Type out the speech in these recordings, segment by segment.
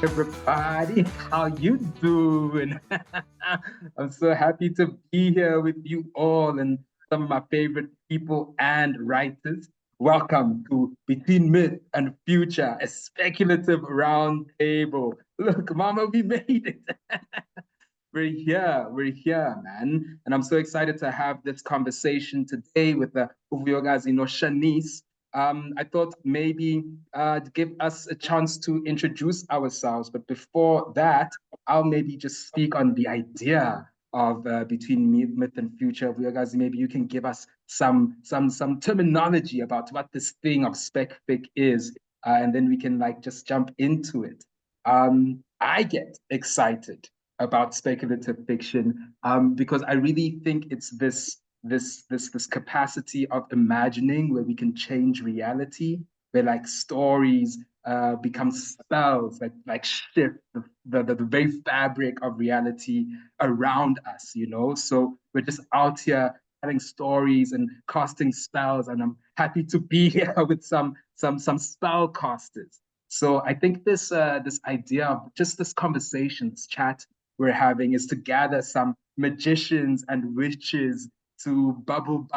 everybody. How you doing? I'm so happy to be here with you all and some of my favorite people and writers. Welcome to Between Myth and Future, a speculative round table. Look, Mama, we made it. We're here, man. And I'm so excited to have this conversation today with the Uvyogazi no Shanice. I thought maybe give us a chance to introduce ourselves, but before that, I'll maybe just speak on the idea of between myth and future. Uvyogazi, maybe you can give us some terminology about what this thing of spec fic is, and then we can like just jump into it. I get excited about speculative fiction because I really think it's this capacity of imagining where we can change reality, where like stories become spells like shift the very fabric of reality around us, you know. So we're just out here telling stories and casting spells, and I'm happy to be here with some spell casters. So I think this idea of just this conversation, this chat we're having is to gather some magicians and witches to bubble,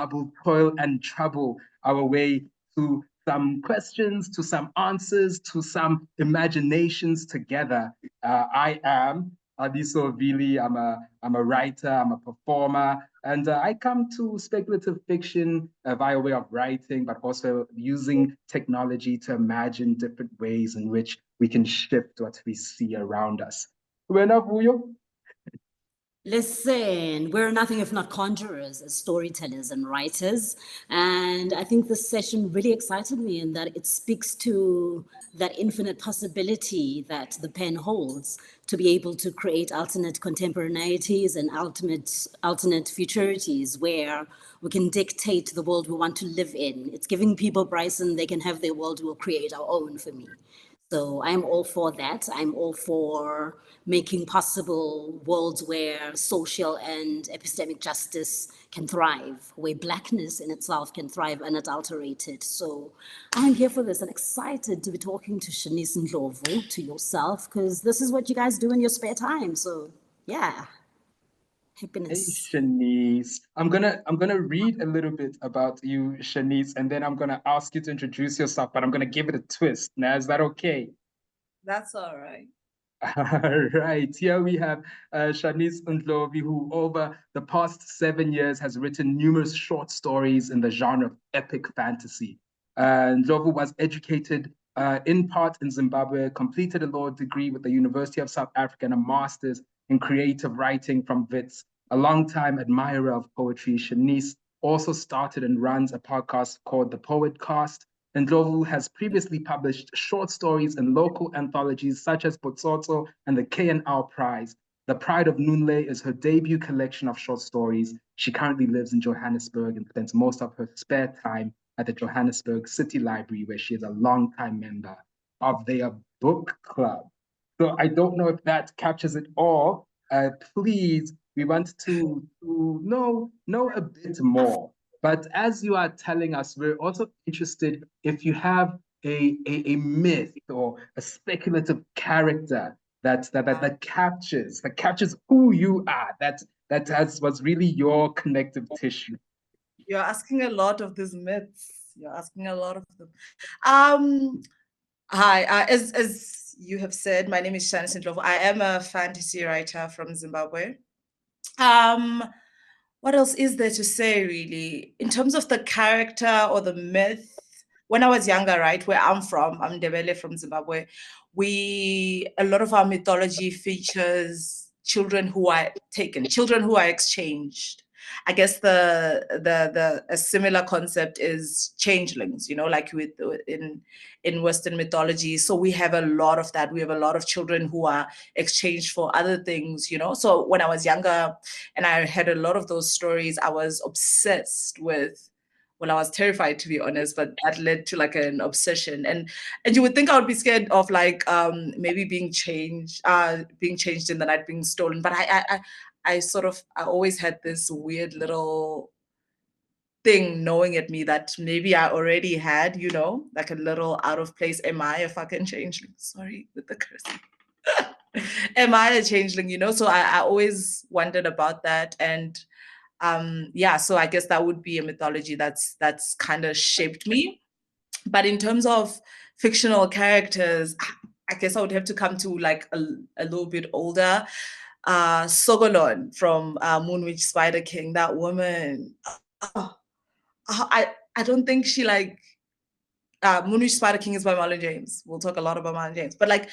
toil and trouble our way to some questions, to some answers, to some imaginations together. I am Adiso Vili. I'm a writer. I'm a performer, and I come to speculative fiction via way of writing, but also using technology to imagine different ways in which we can shift what we see around us. Wena Vuyo? Listen, we're nothing if not conjurers as storytellers and writers. And I think this session really excited me in that it speaks to that infinite possibility that the pen holds to be able to create alternate contemporaneities and alternate futurities where we can dictate the world we want to live in. It's giving people Bryson, they can have their world, we'll create our own for me. So I'm all for that. I'm all for making possible worlds where social and epistemic justice can thrive, where blackness in itself can thrive unadulterated. So I'm here for this and excited to be talking to Shanice and Ndlovu, to yourself, because this is what you guys do in your spare time. So yeah, Hey, happiness. Shanice. I'm gonna read a little bit about you, Shanice, and then I'm gonna ask you to introduce yourself, but I'm gonna give it a twist. Now, is that okay? That's all right. All right. Here we have Shanice Ndlovu, who over the past 7 years has written numerous short stories in the genre of epic fantasy. Ndlovu was educated in part in Zimbabwe, completed a law degree with the University of South Africa and a master's in creative writing from WITS. A longtime admirer of poetry, Shanice also started and runs a podcast called The Poet Cast, and Ndlovu has previously published short stories in local anthologies such as Botsotso and the K&L Prize. The Pride of Nunle is her debut collection of short stories. She currently lives in Johannesburg and spends most of her spare time at the Johannesburg City Library, where she is a longtime member of their book club. So I don't know if that captures it all. Please, we want to know a bit more. But as you are telling us, we're also interested if you have a myth or a speculative character that captures who you are, that has was really your connective tissue. You're asking a lot of these myths. You're asking a lot of them. Um, Hi, as you have said, my name is Shanice Ndlovu. I am a fantasy writer from Zimbabwe. Um, what else is there to say, really? In terms of the character or the myth, when I was younger, right, where I'm from, I'm Ndebele from Zimbabwe, a lot of our mythology features children who are taken, children who are exchanged. I guess the a similar concept is changelings, like in Western mythology. So we have a lot of that. We have a lot of children who are exchanged for other things. So when I was younger and I had a lot of those stories, I was obsessed with, well, I was terrified, to be honest, but that led to like an obsession. And you would think I would be scared of like maybe being changed in the night, being stolen. But I always had this weird little thing knowing at me that maybe I already had, like a little out of place. Am I a fucking changeling? Sorry with the cursing. Am I a changeling? So I always wondered about that. And yeah, so I guess that would be a mythology that's kind of shaped me. But in terms of fictional characters, I guess I would have to come to like a little bit older. Sogolon from Moon Witch Spider King, that woman. Oh, I don't think she like Moon Witch Spider King is by Marlon James. We'll talk a lot about Marlon James, but like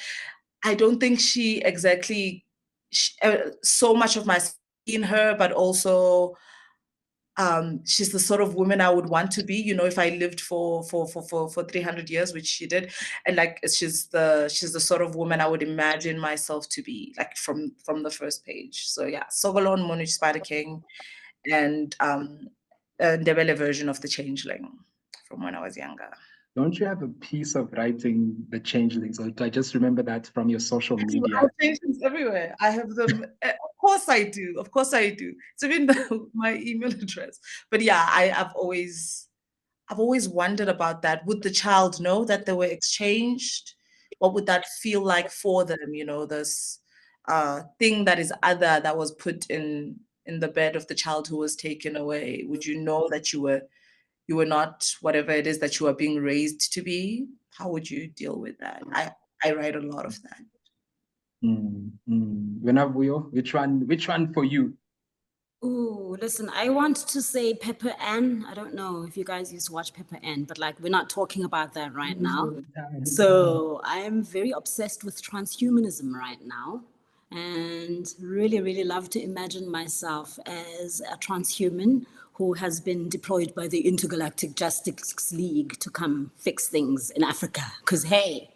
I don't think she exactly so much of my in her, but also she's the sort of woman I would want to be, if I lived for 300 years, which she did. And like she's the sort of woman I would imagine myself to be, like from the first page. So yeah, Sogolon, Monish Spider King, and a Ndebele version of the Changeling from when I was younger. Don't you have a piece of writing the changelings? Or I just remember that from your social media. I have changelings everywhere. I have them. Of course I do. Of course I do. It's even my email address. But yeah, I've always wondered about that. Would the child know that they were exchanged? What would that feel like for them? This thing that is other that was put in the bed of the child who was taken away. Would you know that you were not whatever it is that you are being raised to be? How would you deal with that? I write a lot of that. Which one for you? Oh, listen, I want to say Pepper Ann. I don't know if you guys used to watch Pepper Ann, but like we're not talking about that right now. So I'm very obsessed with transhumanism right now and really, really love to imagine myself as a transhuman who has been deployed by the Intergalactic Justice League to come fix things in Africa. Because, hey,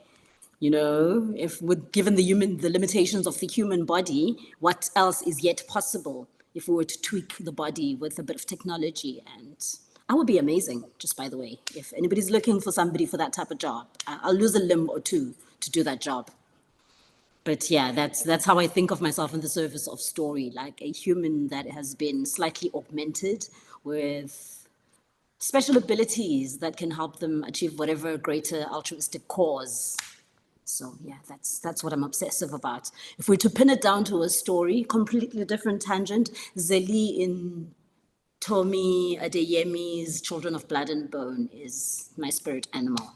if given the limitations of the human body, what else is yet possible if we were to tweak the body with a bit of technology? And I would be amazing, just by the way. If anybody's looking for somebody for that type of job, I'll lose a limb or two to do that job. But yeah, that's how I think of myself in the service of story, like a human that has been slightly augmented with special abilities that can help them achieve whatever greater altruistic cause. So yeah, that's what I'm obsessive about. If we're to pin it down to a story, completely different tangent, Zeli in Tomi Adeyemi's Children of Blood and Bone is my spirit animal.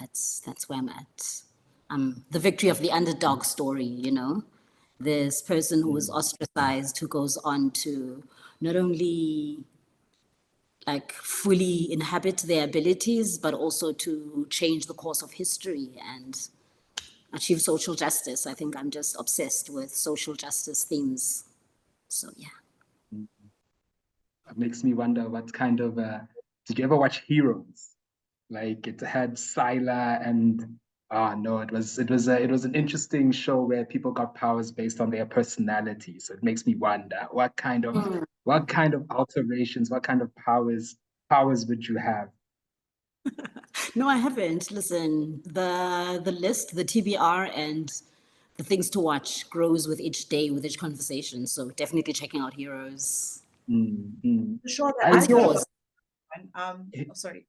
That's where I'm at. The victory of the underdog story, This person who was ostracized, who goes on to not only like fully inhabit their abilities, but also to change the course of history and achieve social justice. I think I'm just obsessed with social justice themes. So yeah. It makes me wonder what kind of did you ever watch Heroes? Like it had Sila and no, it was an interesting show where people got powers based on their personality. So it makes me wonder what kind of alterations, what kind of powers would you have? No, I haven't. Listen, the list, the TBR and the things to watch grows with each day, with each conversation. So definitely checking out Heroes. Sure. What's yours? Sorry.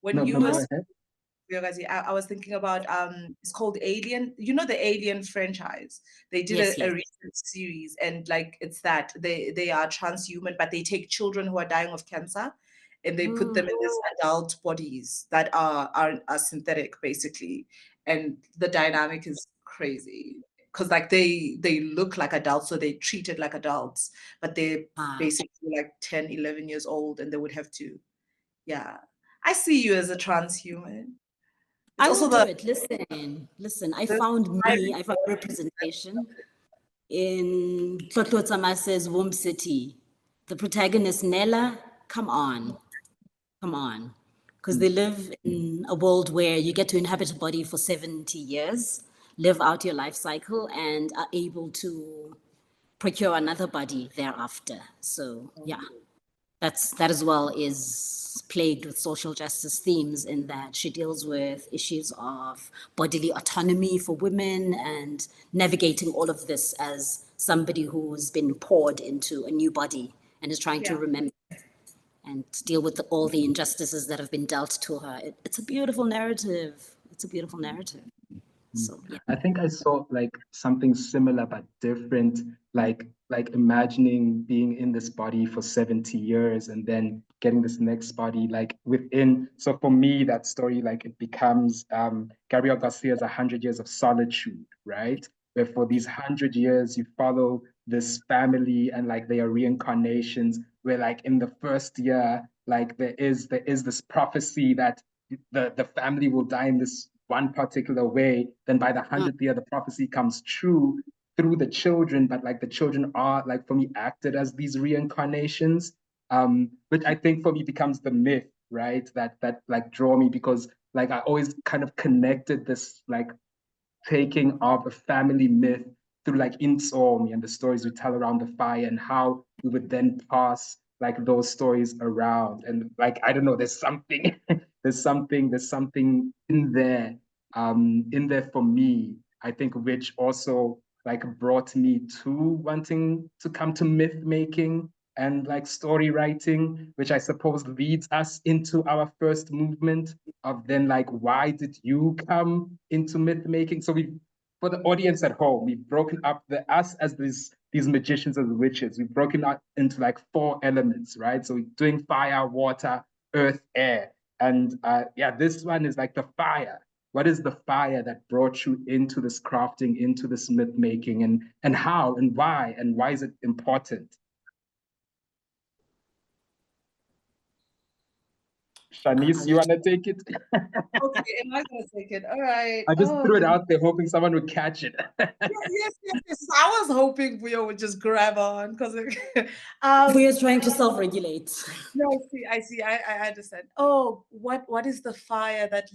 When no, you go were ahead. I was thinking about it's called Alien. The Alien franchise. They did Yes, a yes. recent series, and like it's that they are transhuman, but they take children who are dying of cancer, and they put them in these adult bodies that are synthetic basically, and the dynamic is crazy because like they look like adults, so they treated like adults, but they're basically like 10, 11 years old, and they would have to, yeah. I see you as a transhuman. It's I also will do it. Listen. I found representation in Tlotlo Tsamase's Womb City. The protagonist, Nella, come on. Because they live in a world where you get to inhabit a body for 70 years, live out your life cycle, and are able to procure another body thereafter. So yeah, that as well is plagued with social justice themes in that she deals with issues of bodily autonomy for women and navigating all of this as somebody who's been poured into a new body and is trying to remember and deal with all the injustices that have been dealt to her. It's a beautiful narrative. It's a beautiful narrative. So yeah. I think I saw like something similar but different, like imagining being in this body for 70 years and then getting this next body like within. So for me, that story, like it becomes Gabriel Garcia's 100 Years of Solitude, right? Where for these 100 years you follow this family and like they are reincarnations, where like in the first year, like there is this prophecy that the family will die in this one particular way, then by the 100th year, the prophecy comes true through the children, but like the children are like for me acted as these reincarnations, which I think for me becomes the myth, right? That like draw me because like I always kind of connected this like taking of a family myth through like Insomi and the stories we tell around the fire and how we would then pass like those stories around. And like, I don't know, there's something, there's something in there for me, I think, which also like brought me to wanting to come to myth making and like story writing, which I suppose leads us into our first movement of then like, why did you come into myth making? So we, for the audience at home, we've broken up the us as these magicians and witches. We've broken out into like 4 elements, right? So we're doing fire, water, earth, air. And yeah, this one is like the fire. What is the fire that brought you into this crafting, into this myth making, and how and why is it important? Shanice, you want to take it? Okay, am I gonna take it? All right. I just Oh, threw it out there hoping someone would catch it. yes. I was hoping Buya would just grab on because We are trying to self-regulate. no, I see, I understand. Oh, what is the fire that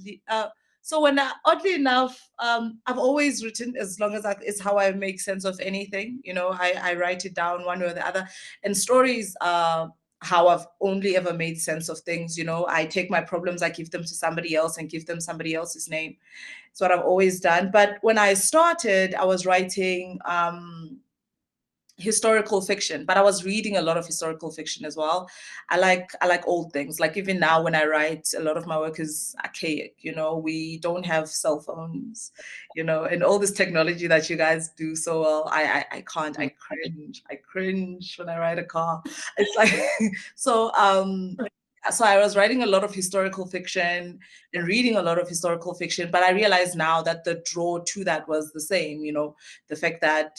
so when oddly enough, I've always written as long as it's how I make sense of anything. You know, I write it down one way or the other. And stories how I've only ever made sense of things. You know, I take my problems, I give them to somebody else and give them somebody else's name. It's what I've always done. But when I started, I was writing historical fiction, but I was reading a lot of historical fiction as well. I like old things. Like even now when I write, a lot of my work is archaic. You know, we don't have cell phones, you know, and all this technology that you guys do so well. I can't. I cringe when I write a car. It's like so I was writing a lot of historical fiction and reading a lot of historical fiction, but I realized now that the draw to that was the same, you know, the fact that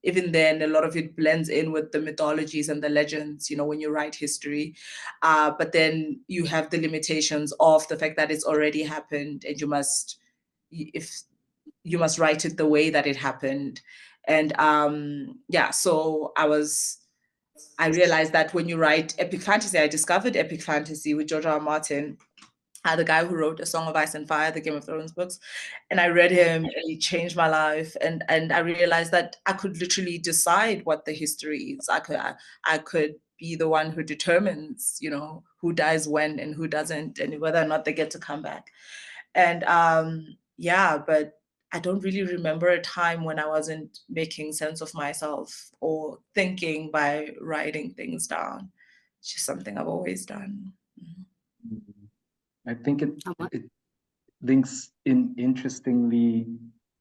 even then a lot of it blends in with the mythologies and the legends, you know, when you write history, but then you have the limitations of the fact that it's already happened and you must write it the way that it happened. And yeah, so I realized that when you write epic fantasy, I discovered epic fantasy with George R. R. Martin, the guy who wrote A Song of Ice and Fire, the Game of Thrones books. And I read him and he changed my life. And I realized that I could literally decide what the history is. I could be the one who determines, you know, who dies when and who doesn't, and whether or not they get to come back. And yeah, but I don't really remember a time when I wasn't making sense of myself or thinking by writing things down. It's just something I've always done. I think it links in interestingly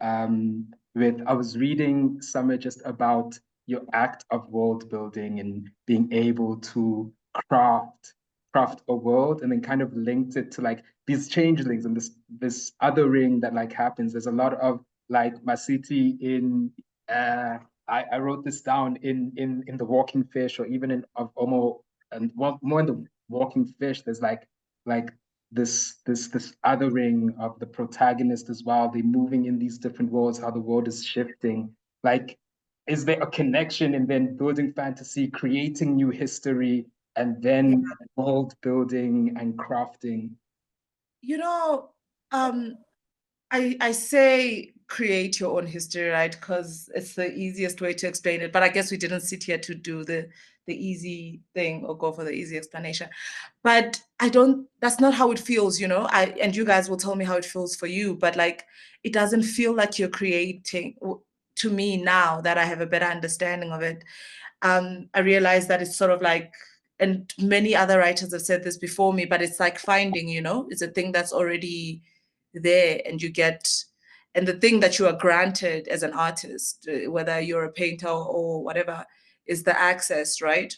with, I was reading somewhere just about your act of world building and being able to craft a world, and then kind of linked it to like these changelings and this othering that like happens. There's a lot of like Masiti in I wrote this down in the Walking Fish, or even in of Omo, and more in the Walking Fish. There's like this othering of the protagonist as well. They're moving in these different worlds, how the world is shifting. Like, is there a connection in then building fantasy, creating new history, and then world building and crafting? You know, I say create your own history, right? Because it's the easiest way to explain it. But I guess we didn't sit here to do the easy thing or go for the easy explanation. But I don't, that's not how it feels, you know. And you guys will tell me how it feels for you, but like it doesn't feel like you're creating to me now that I have a better understanding of it. I realize that it's sort of like, and many other writers have said this before me, but it's like finding, you know, it's a thing that's already there, and you get, and the thing that you are granted as an artist, whether you're a painter or whatever, is the access, right?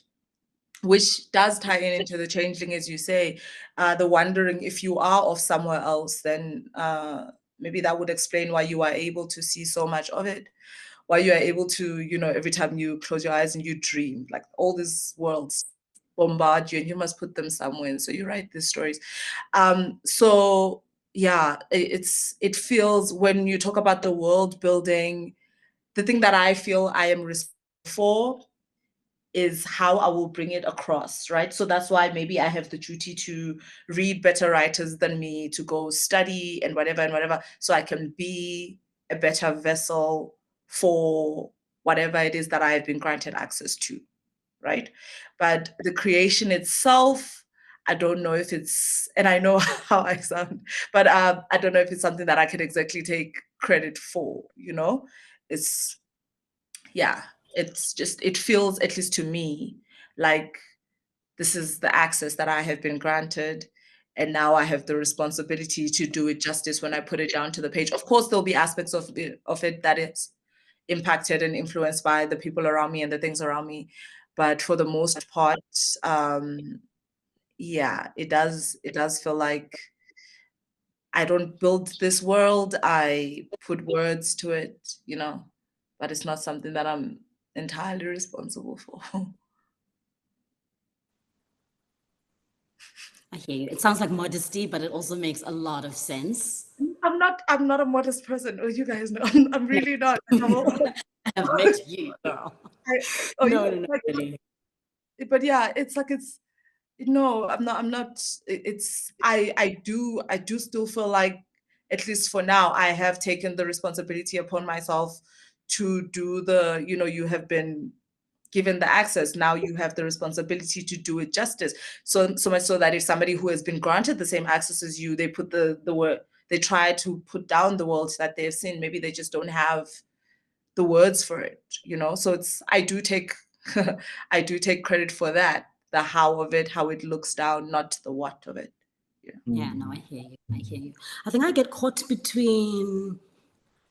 Which does tie into the changeling, as you say, the wondering if you are of somewhere else, then maybe that would explain why you are able to see so much of it, why you are able to, you know, every time you close your eyes and you dream, like all these worlds bombard you and you must put them somewhere. And so you write these stories. So yeah, it feels, when you talk about the world building, the thing that I feel I am responsible for is how I will bring it across, right? So that's why maybe I have the duty to read better writers than me, to go study and whatever, so I can be a better vessel for whatever it is that I have been granted access to, right? But the creation itself, I don't know if it's, and I know how I sound, but I don't know if it's something that I can exactly take credit for, you know? It's, yeah, it's just, it feels, at least to me, like this is the access that I have been granted. And now I have the responsibility to do it justice when I put it down to the page. Of course, there'll be aspects of it that is impacted and influenced by the people around me and the things around me. But for the most part, yeah, it does feel like I don't build this world, I put words to it, you know, but it's not something that I'm entirely responsible for. I hear you. It sounds like modesty, but it also makes a lot of sense. I'm not a modest person. Oh, you guys know, I'm really not. I have met you, girl. No, really. But yeah, it's like, it's, no, I'm not, it's, I do still feel like, at least for now, I have taken the responsibility upon myself to do the, you know, you have been given the access, now you have the responsibility to do it justice. So much so that if somebody who has been granted the same access as you, they put the word, they try to put down the world that they've seen, maybe they just don't have the words for it, you know? So it's, I do take I do take credit for that, the how of it, how it looks down, not the what of it. Yeah, no, I hear you. I hear you. I think I get caught between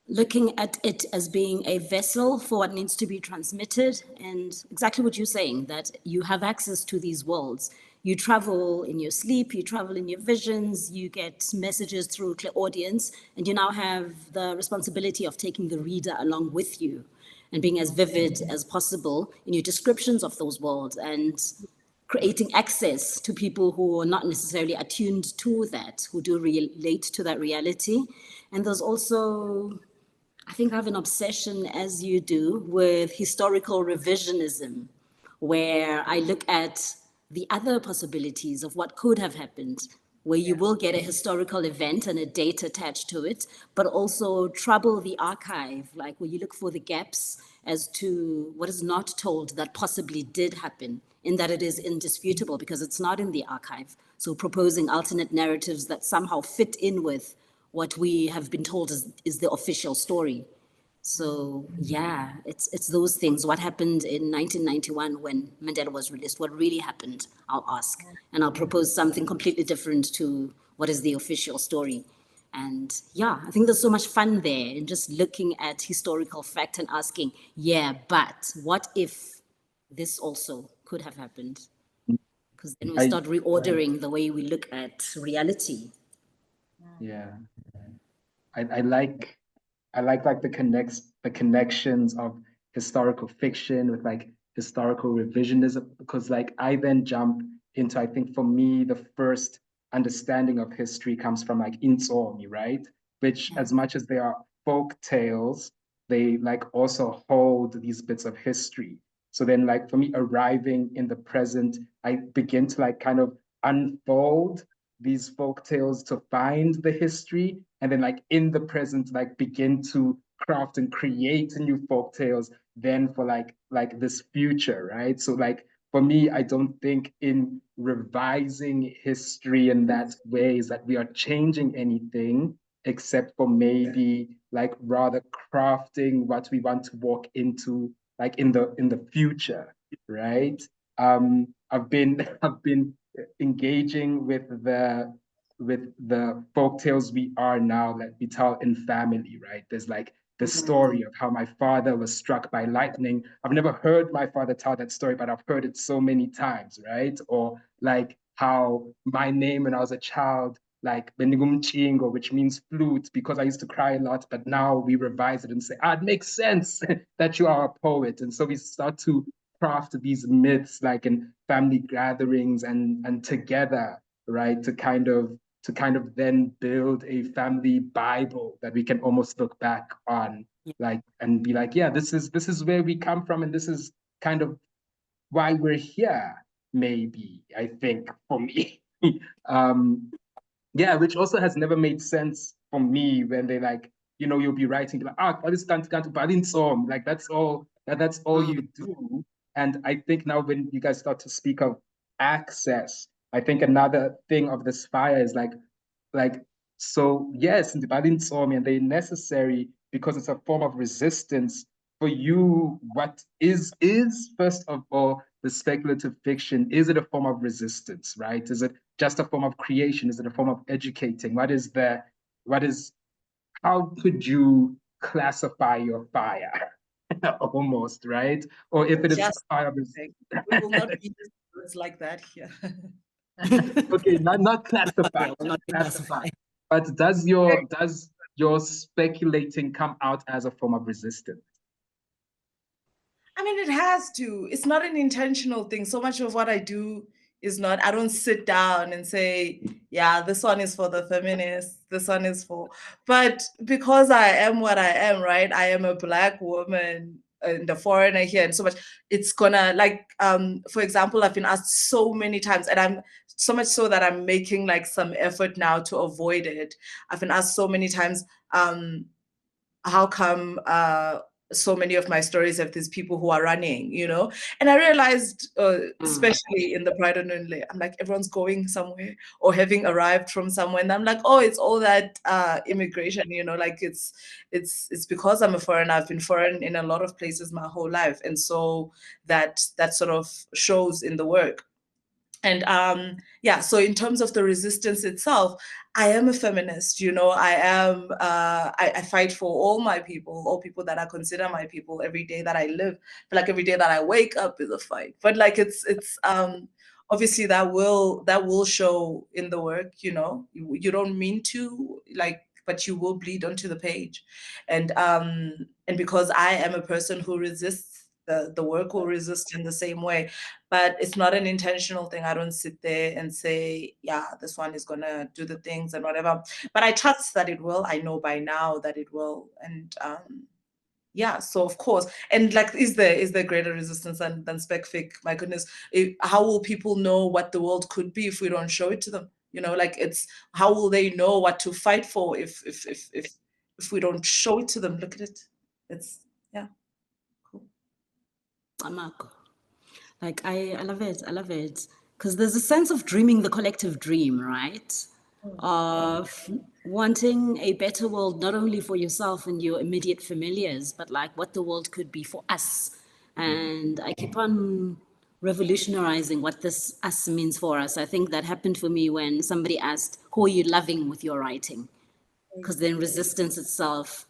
looking at it as being a vessel for what needs to be transmitted, and exactly what you're saying, that you have access to these worlds. You travel in your sleep, you travel in your visions, you get messages through audience, and you now have the responsibility of taking the reader along with you and being as vivid as possible in your descriptions of those worlds, and creating access to people who are not necessarily attuned to that, who do relate to that reality. And there's also, I think I have an obsession, as you do, with historical revisionism, where I look at the other possibilities of what could have happened, where you will get a historical event and a date attached to it, but also trouble the archive, like where you look for the gaps as to what is not told that possibly did happen, in that it is indisputable because it's not in the archive. So proposing alternate narratives that somehow fit in with what we have been told is the official story. So yeah, it's those things. What happened in 1991 when Mandela was released? What really happened? I'll ask, and I'll propose something completely different to what is the official story. And yeah, I think there's so much fun there in just looking at historical fact and asking, yeah, but what if this also could have happened? Because then we I start reordering the way we look at reality. yeah, I like the connections of historical fiction with like historical revisionism, because like I then jump into, I think for me the first understanding of history comes from like Inzomi, right? Which, as much as they are folk tales, they like also hold these bits of history. So then like for me, arriving in the present, I begin to like kind of unfold these folk tales to find the history, and then like in the present like begin to craft and create new folk tales then for like this future, right? So like for me, I don't think in revising history in that way is that we are changing anything, except for maybe like rather crafting what we want to walk into like in the future, right? I've been I've been engaging with the the folk tales we are now, like we tell in family, right? There's like the story of how my father was struck by lightning. I've never heard my father tell that story, but I've heard it so many times, right? Or like how my name when I was a child, like Benigum Chingo, which means flute, because I used to cry a lot, but now we revise it and say, it makes sense that you are a poet. And so we start to craft these myths like in family gatherings and together, right? To kind of then build a family Bible that we can almost look back on, like, and be like, yeah, this is where we come from, and this is kind of why we're here, maybe, I think, for me. Yeah, which also has never made sense for me when they like, you'll be writing like, this can't song. Like that's all you do. And I think now when you guys start to speak of access, I think another thing of this fire is like so yes, the Balinsome and they're necessary because it's a form of resistance for you. What is first of all the speculative fiction? Is it a form of resistance, right? Is it just a form of creation? Is it a form of educating? How could you classify your fire? Almost, right? Or if it is Just fire. we will not use words like that here. Okay, not classify, Yeah, will just not classify. classify. But does your speculating come out as a form of resistance? I mean, it has to. It's not an intentional thing. So much of what I do is not, I don't sit down and say, yeah, this one is for the feminists, this one is for, but because I am what I am, right? I am a Black woman and a foreigner here, and so much, it's gonna, like, for example, I've been asked so many times, and I'm so much so that I'm making like some effort now to avoid it. I've been asked so many times, how come so many of my stories have these people who are running, And I realized, especially in the Pride and Only, I'm like, everyone's going somewhere or having arrived from somewhere. And I'm like, oh, it's all that immigration, like it's because I'm a foreigner. I've been foreign in a lot of places my whole life. And so that sort of shows in the work. And so in terms of the resistance itself, I am a feminist, I am, I fight for all people that I consider my people every day that I live. Like every day that I wake up is a fight. But like it's obviously that will show in the work, you don't mean to, like, but you will bleed onto the page. And because I am a person who resists, the work will resist in the same way, but it's not an intentional thing. I don't sit there and say, yeah, this one is gonna do the things and whatever, but I trust that it will. I know by now that it will. And so of course, and like, is there greater resistance than spec fic? My goodness, how will people know what the world could be if we don't show it to them? Like, it's, how will they know what to fight for if we don't show it to them? Look at it. It's, yeah, cool. Amako. Like, I love it. I love it. Because there's a sense of dreaming the collective dream, right? Of wanting a better world, not only for yourself and your immediate familiars, but like what the world could be for us. And I keep on revolutionizing what this us means for us. I think that happened for me when somebody asked, who are you loving with your writing? Because then resistance itself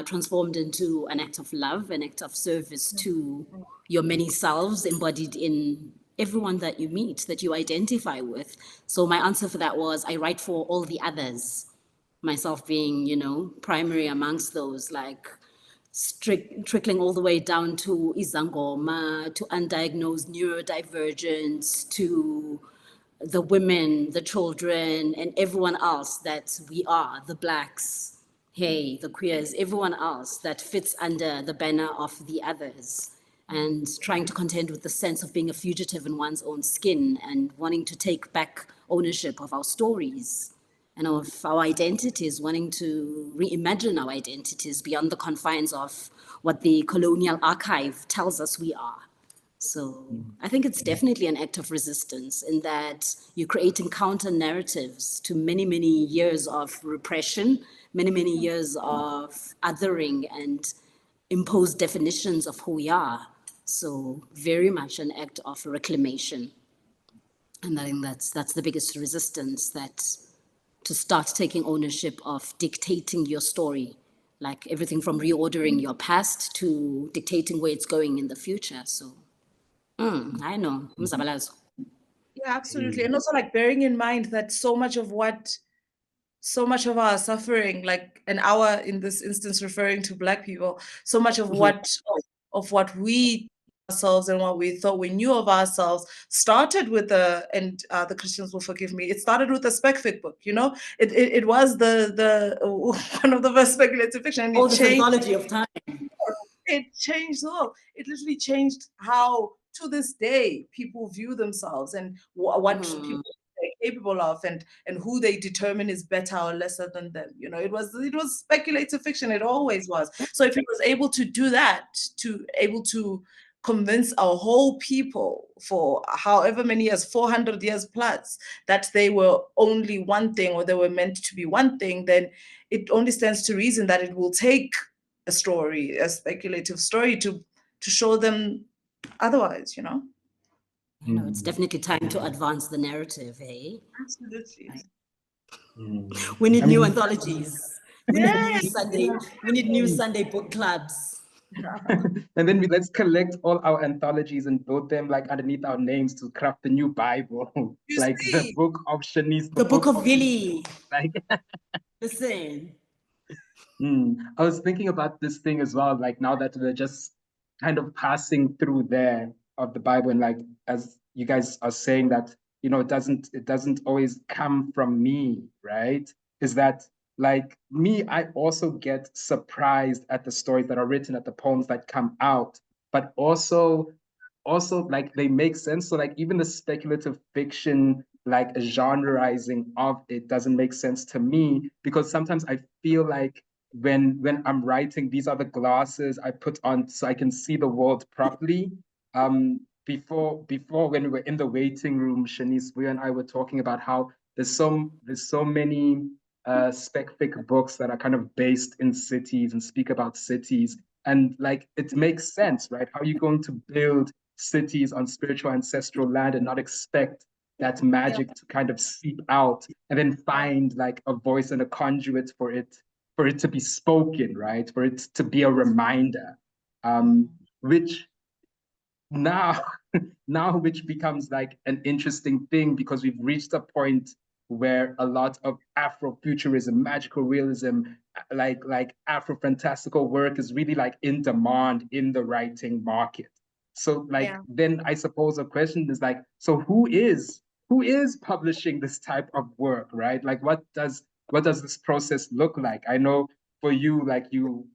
transformed into an act of love, an act of service to your many selves embodied in everyone that you meet, that you identify with. So my answer for that was, I write for all the others, myself being, primary amongst those, like trickling all the way down to izangoma, to undiagnosed neurodivergence, to the women, the children, and everyone else that we are, the Blacks, hey, the queers, everyone else that fits under the banner of the others, and trying to contend with the sense of being a fugitive in one's own skin and wanting to take back ownership of our stories and of our identities, wanting to reimagine our identities beyond the confines of what the colonial archive tells us we are. So I think it's definitely an act of resistance in that you're creating counter narratives to many, many years of repression, many, many years of othering and imposed definitions of who we are. So very much an act of reclamation. And I think that's the biggest resistance that to start taking ownership of dictating your story, like everything from reordering your past to dictating where it's going in the future. So, I know, Mzabalazo. Yeah, absolutely. And also like bearing in mind that so much of our suffering, like an hour in this instance referring to Black people, so much of what we ourselves and what we thought we knew of ourselves started with the Christians will forgive me, it started with the spec-fic book, you know. It was the one of the first speculative fiction, and All this anthology of time. it changed the world. It literally changed how, to this day, people view themselves and what people are capable of, and who they determine is better or lesser than them. You know, it was speculative fiction. It always was. So if he was able to do that, to convince our whole people for however many years, 400 years plus, that they were only one thing, or they were meant to be one thing, then it only stands to reason that it will take a story, a speculative story, to show them otherwise, you know? You know, it's definitely time to advance the narrative, eh? Absolutely. We need I new mean, anthologies. We need new Sunday. We need new Sunday book clubs. and then let's collect all our anthologies and build them like underneath our names to craft the new Bible, You like the see? book of Shanice, The book of Billy. Billy. Like, Listen. I was thinking about this thing as well. Like now that we're just kind of passing through there of the Bible, and like as you guys are saying that, you know, it doesn't always come from me, right? Is that like me? I also get surprised at the stories that are written, at the poems that come out, but also like they make sense. So like even the speculative fiction, like a genreizing of it doesn't make sense to me, because sometimes I feel like when I'm writing, these are the glasses I put on so I can see the world properly. Before when we were in the waiting room, Shanice, we and I were talking about how there's so many spec fic books that are kind of based in cities and speak about cities. And like it makes sense, right? How are you going to build cities on spiritual ancestral land and not expect that magic to kind of seep out and then find like a voice and a conduit for it to be spoken, right? For it to be a reminder, which now now which becomes like an interesting thing, because we've reached a point where a lot of Afrofuturism, magical realism, like Afro-fantastical work is really like in demand in the writing market. So like then I suppose a question is like, so who is publishing this type of work, right? Like what does this process look like? I know for you, like you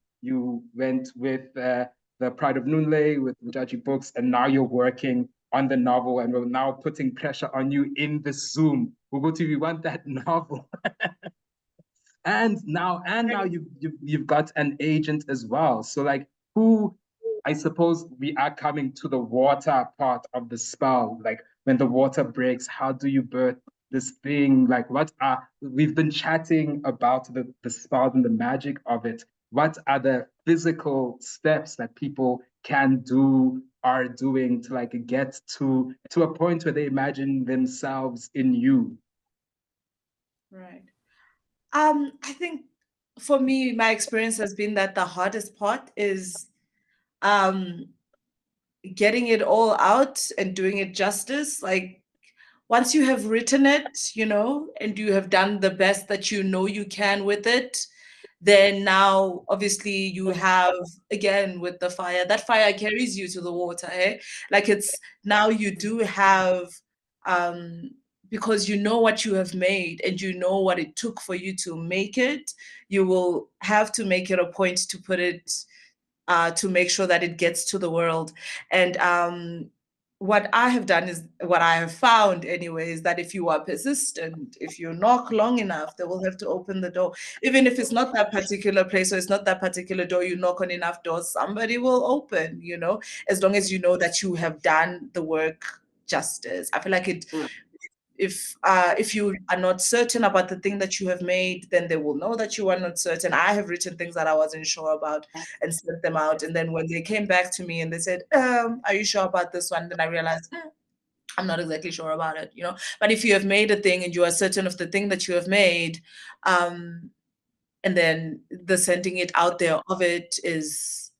went with the Pride of Nunle with Mujaji Books, and now you're working on the novel, and we're now putting pressure on you in the Zoom. Ubuti, we want that novel. and now you've got an agent as well. So like who, I suppose we are coming to the water part of the spell. Like when the water breaks, how do you birth this thing? Like we've been chatting about the spell and the magic of it. What are the physical steps that people can do, are doing to like get to a point where they imagine themselves in you? Right. I think for me, my experience has been that the hardest part is getting it all out and doing it justice. Like once you have written it, you know, and you have done the best that you know you can with it, then now obviously you have, again, with the fire, that fire carries you to the water, eh? Like it's now you do have, because you know what you have made and you know what it took for you to make it, you will have to make it a point to put it, to make sure that it gets to the world. And what I have done is, what I have found anyway, is that if you are persistent, if you knock long enough, they will have to open the door. Even if it's not that particular place or it's not that particular door, you knock on enough doors, somebody will open, you know, as long as you know that you have done the work justice. I feel like it, if you are not certain about the thing that you have made, then they will know that you are not certain. I have written things that I wasn't sure about and sent them out. And then when they came back to me and they said, are you sure about this one? Then I realized, I'm not exactly sure about it, you know. But if you have made a thing and you are certain of the thing that you have made, and then the sending it out there of it is,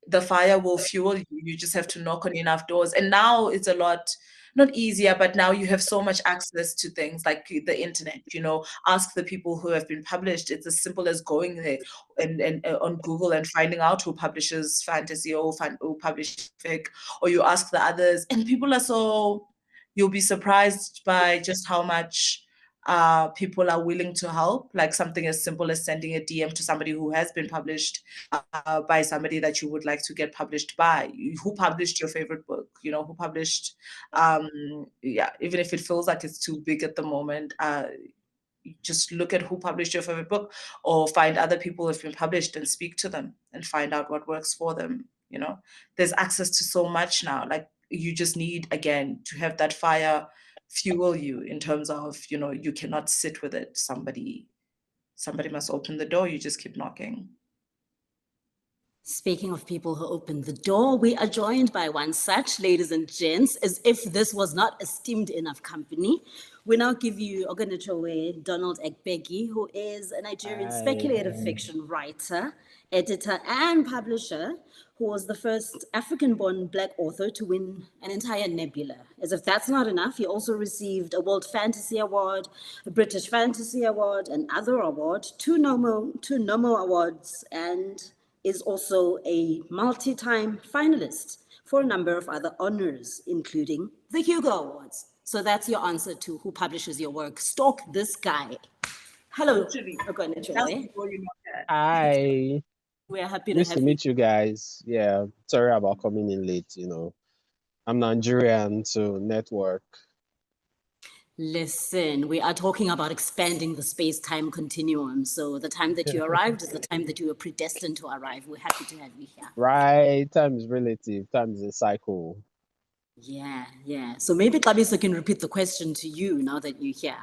the fire will fuel you. You just have to knock on enough doors. And now it's a lot, not easier, but now you have so much access to things like the internet, you know, ask the people who have been published. It's as simple as going there and on Google and finding out who publishes fantasy or who publishes fic, or you ask the others. And people are so, you'll be surprised by just how much people are willing to help, like something as simple as sending a DM to somebody who has been published by somebody that you would like to get published by. Who published your favorite book? You know, who published, yeah, even if it feels like it's too big at the moment, just look at who published your favorite book, or find other people who have been published and speak to them and find out what works for them. You know, there's access to so much now. Like, you just need, again, to have that fire fuel you, in terms of, you know, you cannot sit with it. Somebody must open the door. You just keep knocking. Speaking of people who opened the door, we are joined by one such, ladies and gents. As if this was not esteemed enough company, we now give you Oganechowe Donald Ekbegi, who is a Nigerian speculative fiction writer, editor, and publisher, who was the first African-born Black author to win an entire nebula. As if that's not enough, he also received a World Fantasy Award, a British Fantasy Award, and other award, two Nomo Awards, and is also a multi-time finalist for a number of other honors, including the Hugo Awards. So that's your answer to who publishes your work. Stalk this guy. Hello, Oganechowe. Hi. We're happy to Nice have to you. meet you guys. Yeah, sorry about coming in late, you know. I'm Nigerian, so network. Listen, we are talking about expanding the space-time continuum. So the time that you arrived is the time that you were predestined to arrive. We're happy to have you here. Right, time is relative, time is a cycle. Yeah. So maybe Xabiso can repeat the question to you now that you're here.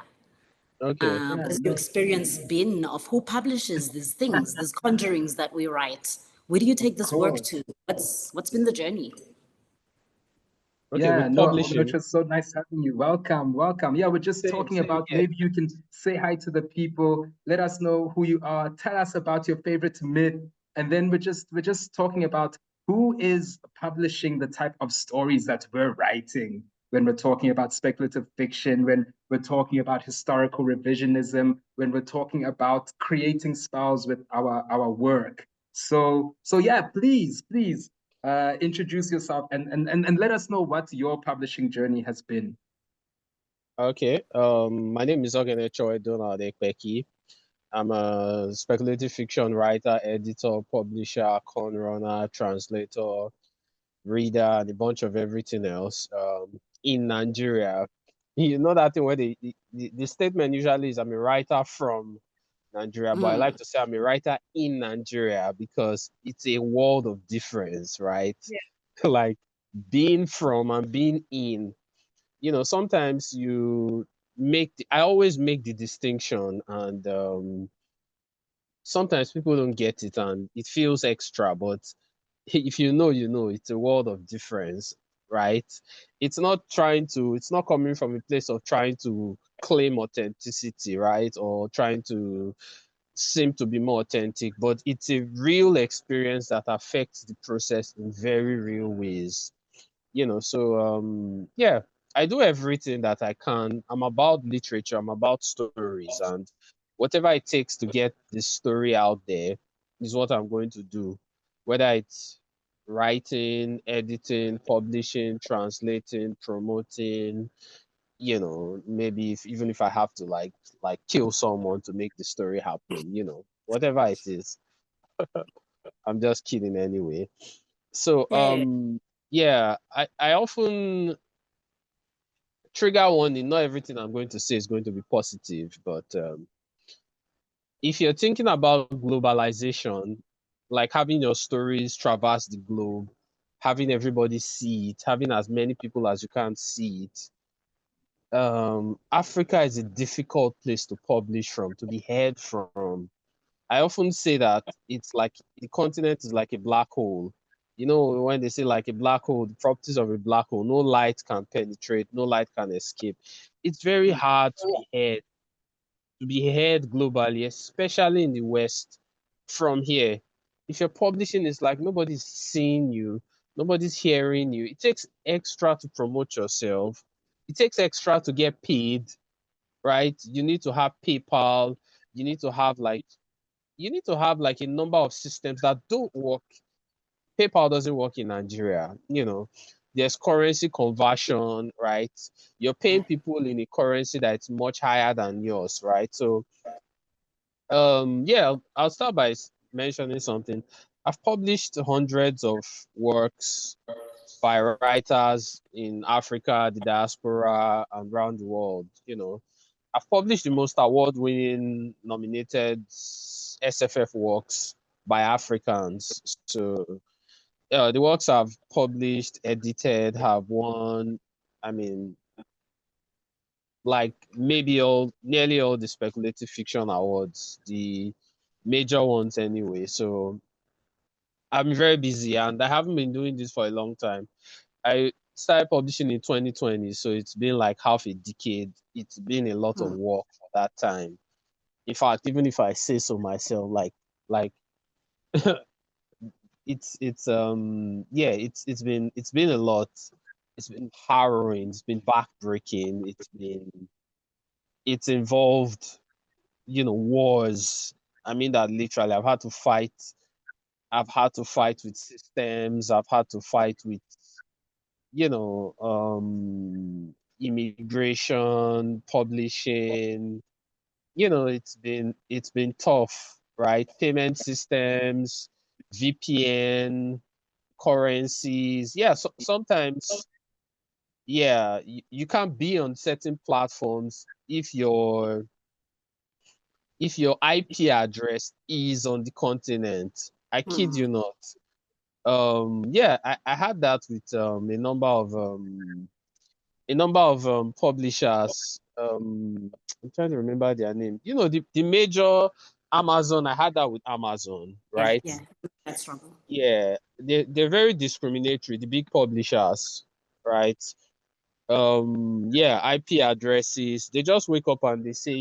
Okay. What has your experience been of who publishes these things, these conjurings that we write? Where do you take this work to? What's been the journey? Okay, Yeah, with no, publishing. it's so nice having you. Welcome. Yeah, we're just talking Same about, here. maybe you can say hi to the people, let us know who you are, tell us about your favorite myth, and then we're just talking about who is publishing the type of stories that we're writing when we're talking about speculative fiction, when we're talking about historical revisionism, when we're talking about creating spells with our work. So yeah, please introduce yourself and let us know what your publishing journey has been. Okay. My name is Oganechowe Donald Ekbeki. I'm a speculative fiction writer, editor, publisher, con runner, translator, reader, and a bunch of everything else. In Nigeria. You know that thing where the statement usually is, I'm a writer from Nigeria, but I like to say I'm a writer in Nigeria because it's a world of difference, right? Yeah. Like being from and being in, you know, sometimes I always make the distinction, and sometimes people don't get it and it feels extra, but if you know, you know, it's a world of difference, right? It's not coming from a place of trying to claim authenticity, right? Or trying to seem to be more authentic, but it's a real experience that affects the process in very real ways. You know, so yeah, I do everything that I can. I'm about literature, I'm about stories, and whatever it takes to get this story out there is what I'm going to do. Whether it's writing, editing, publishing, translating, promoting, you know, maybe even if I have to like kill someone to make the story happen, you know, whatever it is. I'm just kidding anyway. So Yeah. yeah, I often trigger warning, not everything I'm going to say is going to be positive, but if you're thinking about globalization, like having your stories traverse the globe, having everybody see it, having as many people as you can see it, Africa is a difficult place to publish from, to be heard from. I often say that it's like the continent is like a black hole. You know, when they say like a black hole, the properties of a black hole, no light can penetrate, no light can escape. It's very hard to be heard globally, especially in the West from here. If you're publishing, it's like nobody's seeing you, nobody's hearing you. It takes extra to promote yourself. It takes extra to get paid, right? You need to have PayPal. You need to have like a number of systems that don't work. PayPal doesn't work in Nigeria. You know, there's currency conversion, right? You're paying people in a currency that's much higher than yours, right? So yeah, I'll start by mentioning something. I've published hundreds of works by writers in Africa, the diaspora, and around the world. You know, I've published the most award-winning nominated SFF works by Africans. So the works I've published, edited, have won. I mean, like maybe nearly all the speculative fiction awards, the major ones anyway. So I'm very busy and I haven't been doing this for a long time. I started publishing in 2020, so it's been like half a decade. It's been a lot of work for that time. In fact, even if I say so myself, like yeah, it's been a lot. It's been harrowing, it's been backbreaking, it's involved, wars. I mean that literally. I've had to fight with systems. I've had to fight with, immigration, publishing. It's been tough, right? Payment systems, VPN, currencies. Yeah, so sometimes, yeah, you can't be on certain platforms if your IP address is on the continent. I kid you not. Yeah, I had that with a number of publishers. I'm trying to remember their name. The major Amazon. I had that with Amazon, right? Yeah, that struggle. Yeah, they're very discriminatory. The big publishers, right? Yeah, IP addresses. They just wake up and they say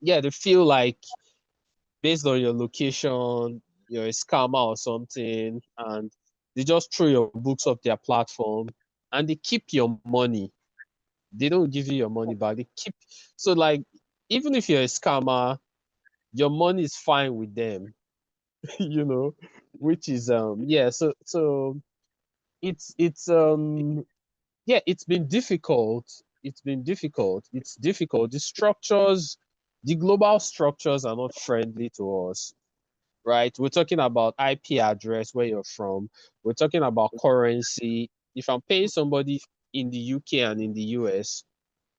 they feel like based on your location, you're a scammer or something, and they just throw your books off their platform and they keep your money. They don't give you your money back. They keep so like even if you're a scammer, your money is fine with them, you know, which is yeah, so it's yeah, it's been difficult. It's difficult. The global structures are not friendly to us, right? We're talking about IP address, where you're from. We're talking about currency. If I'm paying somebody in the UK and in the US,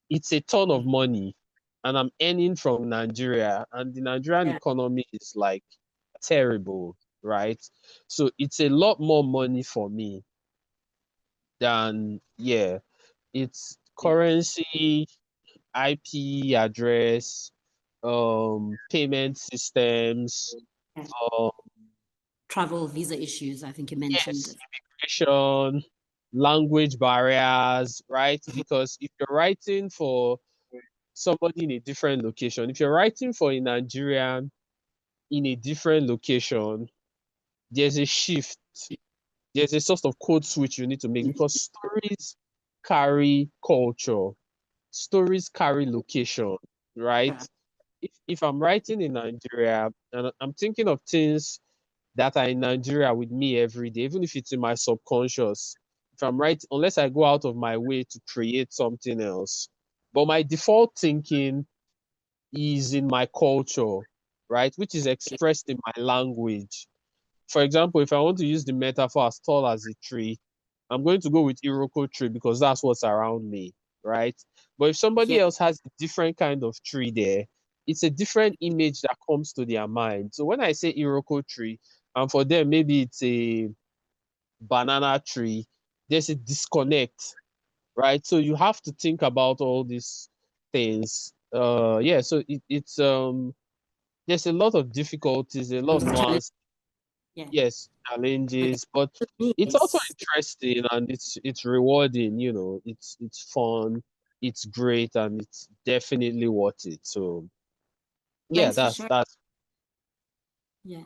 it's a ton of money. And I'm earning from Nigeria, and the Nigerian Yeah. economy is like terrible, right? So it's a lot more money for me than, yeah, it's currency, IP address, payment systems, Yeah. um, Travel visa issues, I think you mentioned. yes, immigration, language barriers, right? Because if you're writing for somebody in a different location, if you're writing for a Nigerian in a different location, there's a shift. There's a sort of code switch you need to make because stories carry culture, stories carry location, right? Yeah. If I'm writing in Nigeria and I'm thinking of things that are in Nigeria with me every day, even if it's in my subconscious. If I'm right, unless I go out of my way to create something else. But my default thinking is in my culture, right? Which is expressed in my language. For example, if I want to use the metaphor as tall as a tree, I'm going to go with Iroko tree because that's what's around me, right? But if somebody Yeah. else has a different kind of tree there, it's a different image that comes to their mind. So when I say Iroko tree, and for them, maybe it's a banana tree, there's a disconnect, right? So you have to think about all these things. Yeah, so it's there's a lot of difficulties, a lot of nuance. Yeah. yes, Okay. challenges, but it's also Shanice, interesting and it's rewarding, you know, it's fun, it's great, and it's definitely worth it. So yeah, thanks for that's sharing. that's Yeah. yeah.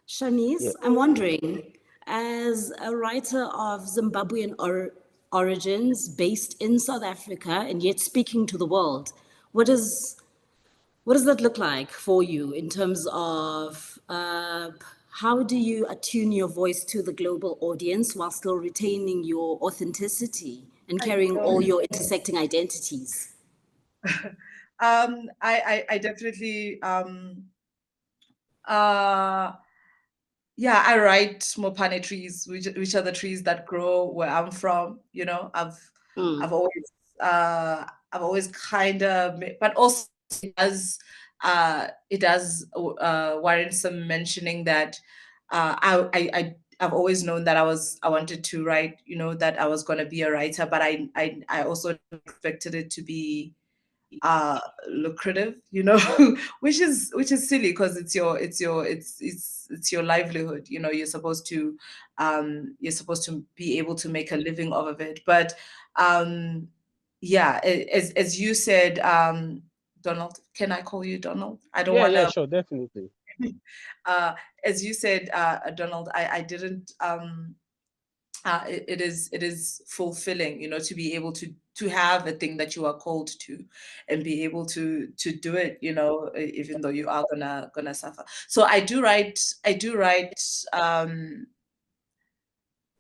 Shanice, I'm wondering, as a writer of Zimbabwean origins based in South Africa and yet speaking to the world, what is what does that look like for you in terms of how do you attune your voice to the global audience while still retaining your authenticity and I carrying all don't. your intersecting identities? I definitely uh yeah, I write mopane trees, which are the trees that grow where I'm from. You know, I've always I've always kind of, but also it does warrant some mentioning that I've always known that I wanted to write, you know, that I was going to be a writer, but I also expected it to be lucrative, you know, which is silly because it's your livelihood, you know. You're supposed to be able to make a living off of it. But yeah, as you said, Donald, can I call you Donald? I don't Yeah, want yeah, to. sure, definitely. uh as you said, Donald, I didn't it is fulfilling, you know, to be able to have a thing that you are called to and be able to do it, you know, even though you are gonna suffer. So I do write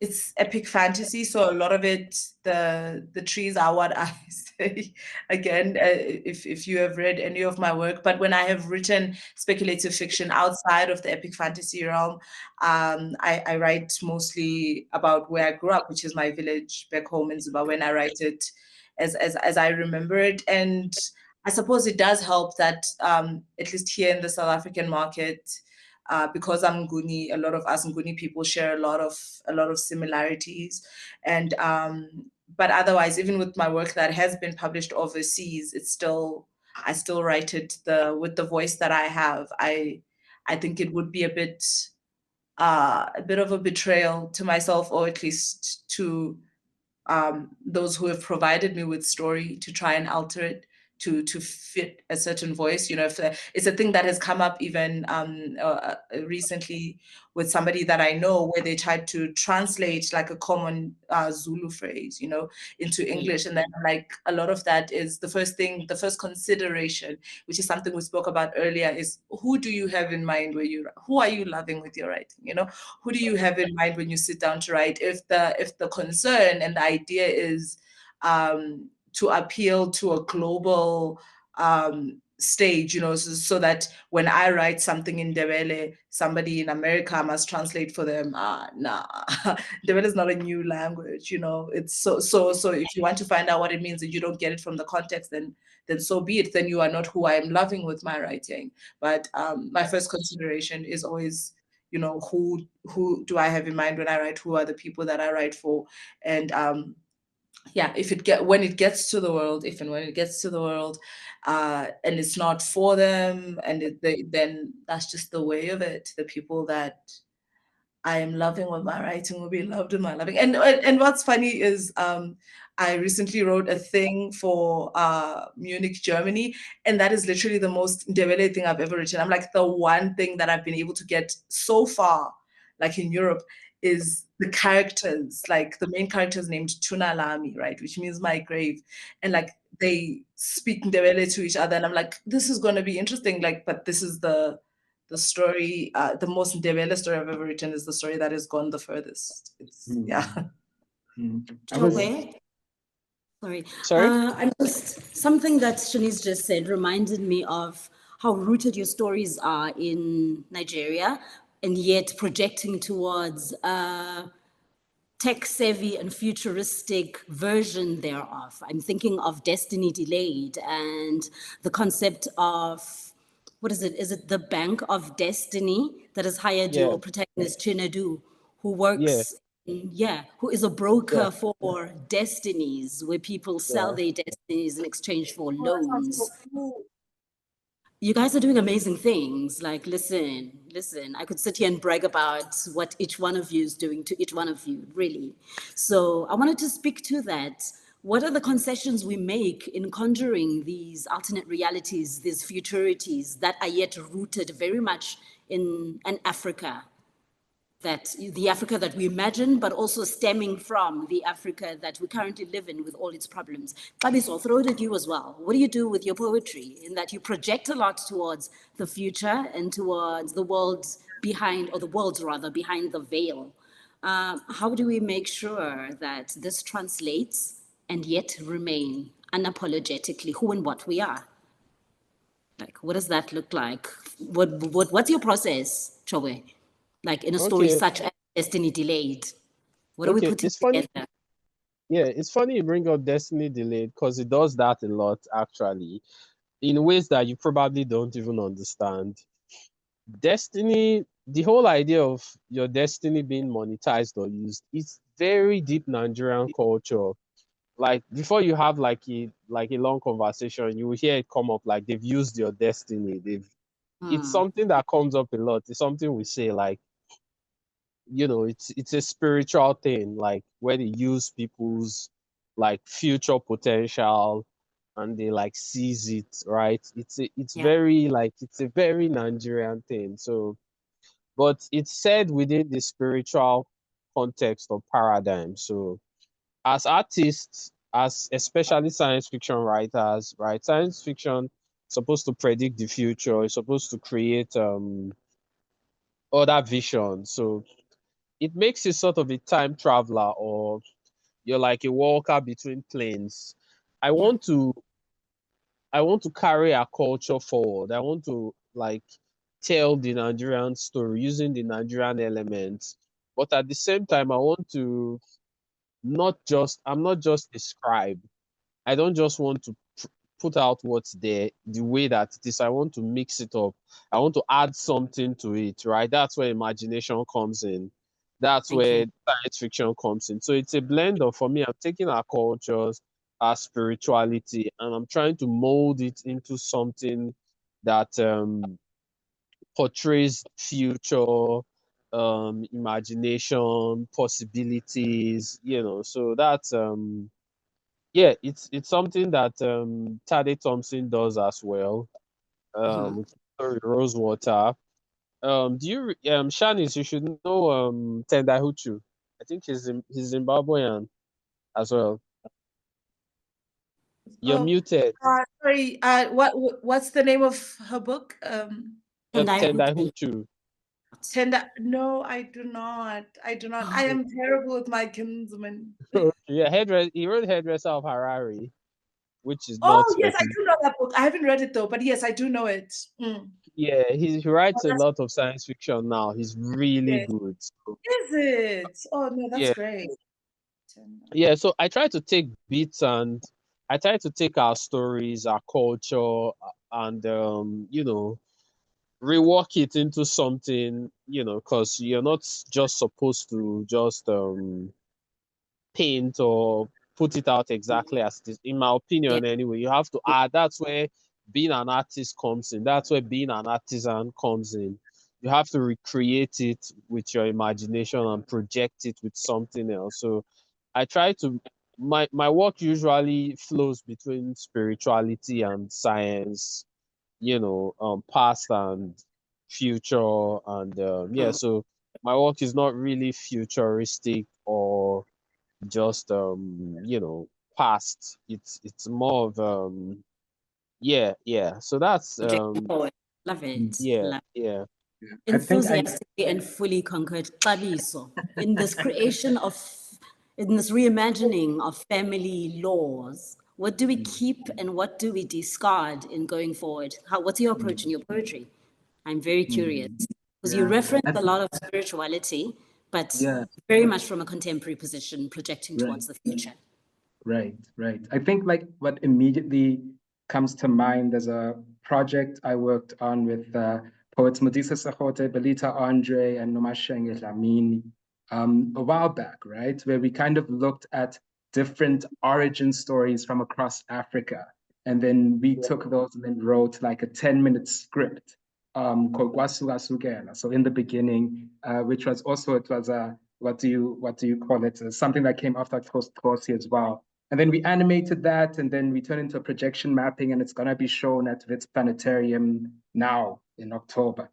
it's epic fantasy, so a lot of it, the trees are what I say again, if you have read any of my work. But when I have written speculative fiction outside of the epic fantasy realm, I write mostly about where I grew up, which is my village back home in Zimbabwe, when I write it as I remember it. And I suppose it does help that at least here in the South African market, because I'm Nguni, a lot of us Nguni people share a lot of similarities. And but otherwise, even with my work that has been published overseas, I still write it with the voice that I have. I think it would be a bit of a betrayal to myself, or at least to those who have provided me with story, to try and alter it to fit a certain voice. You know, if it's a thing that has come up even recently with somebody that I know, where they tried to translate like a common Zulu phrase, you know, into English. And then like a lot of that is the first consideration, which is something we spoke about earlier, is who do you have in mind who are you loving with your writing? You know, who do you have in mind when you sit down to write? If the concern and the idea is to appeal to a global stage, you know, so that when I write something in Ndebele, somebody in America must translate for them. Nah, Ndebele is not a new language, you know. It's so if you want to find out what it means and you don't get it from the context, then so be it. Then you are not who I am loving with my writing. But my first consideration is always, you know, who do I have in mind when I write? Who are the people that I write for? And yeah, when it gets to the world, if and when it gets to the world, and it's not for them, and then that's just the way of it. The people that I am loving with my writing will be loved in my loving. And what's funny is I recently wrote a thing for Munich, Germany, and that is literally the most Ndebele thing I've ever written. I'm like, the one thing that I've been able to get so far, like in Europe, is the characters, like the main character is named Tunalami, right, which means my grave, and like they speak Ndebele to each other, and I'm like, this is going to be interesting, like, but this is the story, the most Ndebele story I've ever written is the story that has gone the furthest. It's yeah. I was Joe, sorry. Sorry? I'm just, something that Shanice just said reminded me of how rooted your stories are in Nigeria and yet projecting towards a tech savvy and futuristic version thereof. I'm thinking of Destiny Delayed and the concept of, what is it? Is it the Bank of Destiny that has hired Yeah, your protagonist Chinedu, who yeah, works, yeah, who is a yeah, broker for destinies, where people sell yeah. their destinies in exchange for Oh, that sounds so loans. cool. You guys are doing amazing things. Like, listen, I could sit here and brag about what each one of you is doing to each one of you, really. So I wanted to speak to that. What are the concessions we make in conjuring these alternate realities, these futurities that are yet rooted very much in an Africa, that the Africa that we imagine, but also stemming from the Africa that we currently live in with all its problems. Babis, I'll throw it at you as well. What do you do with your poetry in that you project a lot towards the future and towards the worlds behind, or the worlds rather, behind the veil? How do we make sure that this translates and yet remain unapologetically who and what we are? Like, what does that look like? What's your process, Chowe? Like in a story Okay, such as Destiny Delayed, what are we okay. putting It's funny. together? Yeah, it's funny you bring up Destiny Delayed because it does that a lot actually, in ways that you probably don't even understand. Destiny, the whole idea of your destiny being monetized or used, it's very deep Nigerian culture. Like before you have like a long conversation, you will hear it come up like they've used your destiny. They've It's something that comes up a lot. It's something we say like, it's a spiritual thing, like where they use people's like future potential and they like seize it, right? Yeah. It's a very Nigerian thing. So, but it's said within the spiritual context or paradigm. So as artists, as especially science fiction writers, right? Science fiction is supposed to predict the future, it's supposed to create other visions. So it makes you sort of a time traveler, or you're like a walker between planes. I Yeah. want to I want to carry our culture forward. I want to like tell the Nigerian story using the Nigerian elements. But at the same time, I want to I'm not just a scribe. I don't just want to put out what's there the way that it is. I want to mix it up. I want to add something to it, right? That's where imagination comes in. That's Thank you. where science fiction comes in. So it's a blend of, for me, I'm taking our cultures, our spirituality, and I'm trying to mold it into something that portrays future, imagination, possibilities, So that's yeah, it's something that Tade Thompson does as well. With Story Rosewater. Do you Shanice, you should know Tendai Huchu. I think he's Zimbabwean as well. You're Oh, muted. sorry. What's the name of her book? And I Tendai would Huchu. Tender. No, I do not. I do not. I am terrible with my kinsmen. Yeah, he wrote Hairdresser of Harare, which is not Oh, yes, I speculative. do know that book. I haven't read it though, but yes, I do know it. Mm. Yeah, he Oh, writes a that's lot of science fiction now. He's really great. good. So, Is it? Oh no, that's yeah. great. Tender. Yeah, so I try to take bits and I try to take our stories, our culture, and rework it into something, because you're not just supposed to just paint or put it out exactly as it is. In my yeah. opinion, anyway, you have to add. That's where being an artist comes in. That's where being an artisan comes in. You have to recreate it with your imagination and project it with something else. So I try to my work usually flows between spirituality and science, past and future, and yeah. So my work is not really futuristic or just past. It's more of yeah. So that's Projecting forward. Love it. yeah, Love yeah. Yeah. I think I enthusiastically and fully concurred. Xabiso, in this creation of, in this reimagining of family laws, what do we keep and what do we discard in going forward? What's your approach in your poetry? I'm very curious because you yeah. reference I a think lot of spirituality, but yeah. very much from a contemporary position, projecting Right. towards the future. Right, right. I think like what immediately comes to mind, there's a project I worked on with poets Modisa Sahote, Belita Andre, and Nomashenge Dlamini a while back, right? Where we kind of looked at different origin stories from across Africa. And then we took those and then wrote like a 10-minute script called Kwasuka Sukela. So in the beginning, which was also, it was a, what do you call it? Something that came after Kosi as well. And then we animated that, and then we turned into a projection mapping, and it's gonna be shown at Wits Planetarium now in October.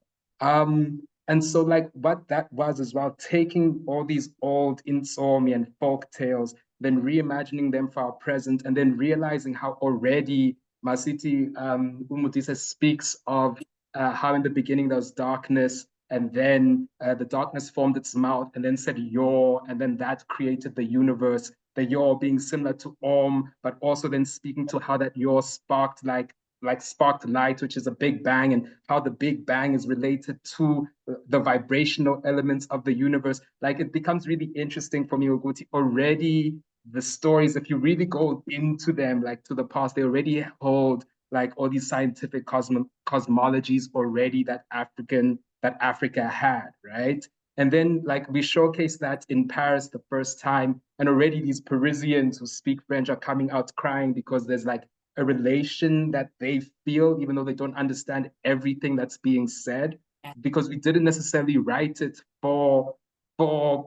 And so like what that was as well, taking all these old Insomi and folk tales, then reimagining them for our present, and then realizing how already Masiti Umutisa speaks of how in the beginning there was darkness, and then the darkness formed its mouth and then said Yor, and then that created the universe, the Yor being similar to Om, but also then speaking to how that Yor sparked like sparked light, which is a big bang, and how the big bang is related to the vibrational elements of the universe. Like it becomes really interesting for me, Oguti. Already the stories, if you really go into them, like to the past, they already hold like all these scientific cosmologies already that Africa had, right? And then like we showcase that in Paris the first time, and already these Parisians who speak French are coming out crying because there's like a relation that they feel, even though they don't understand everything that's being said, because we didn't necessarily write it for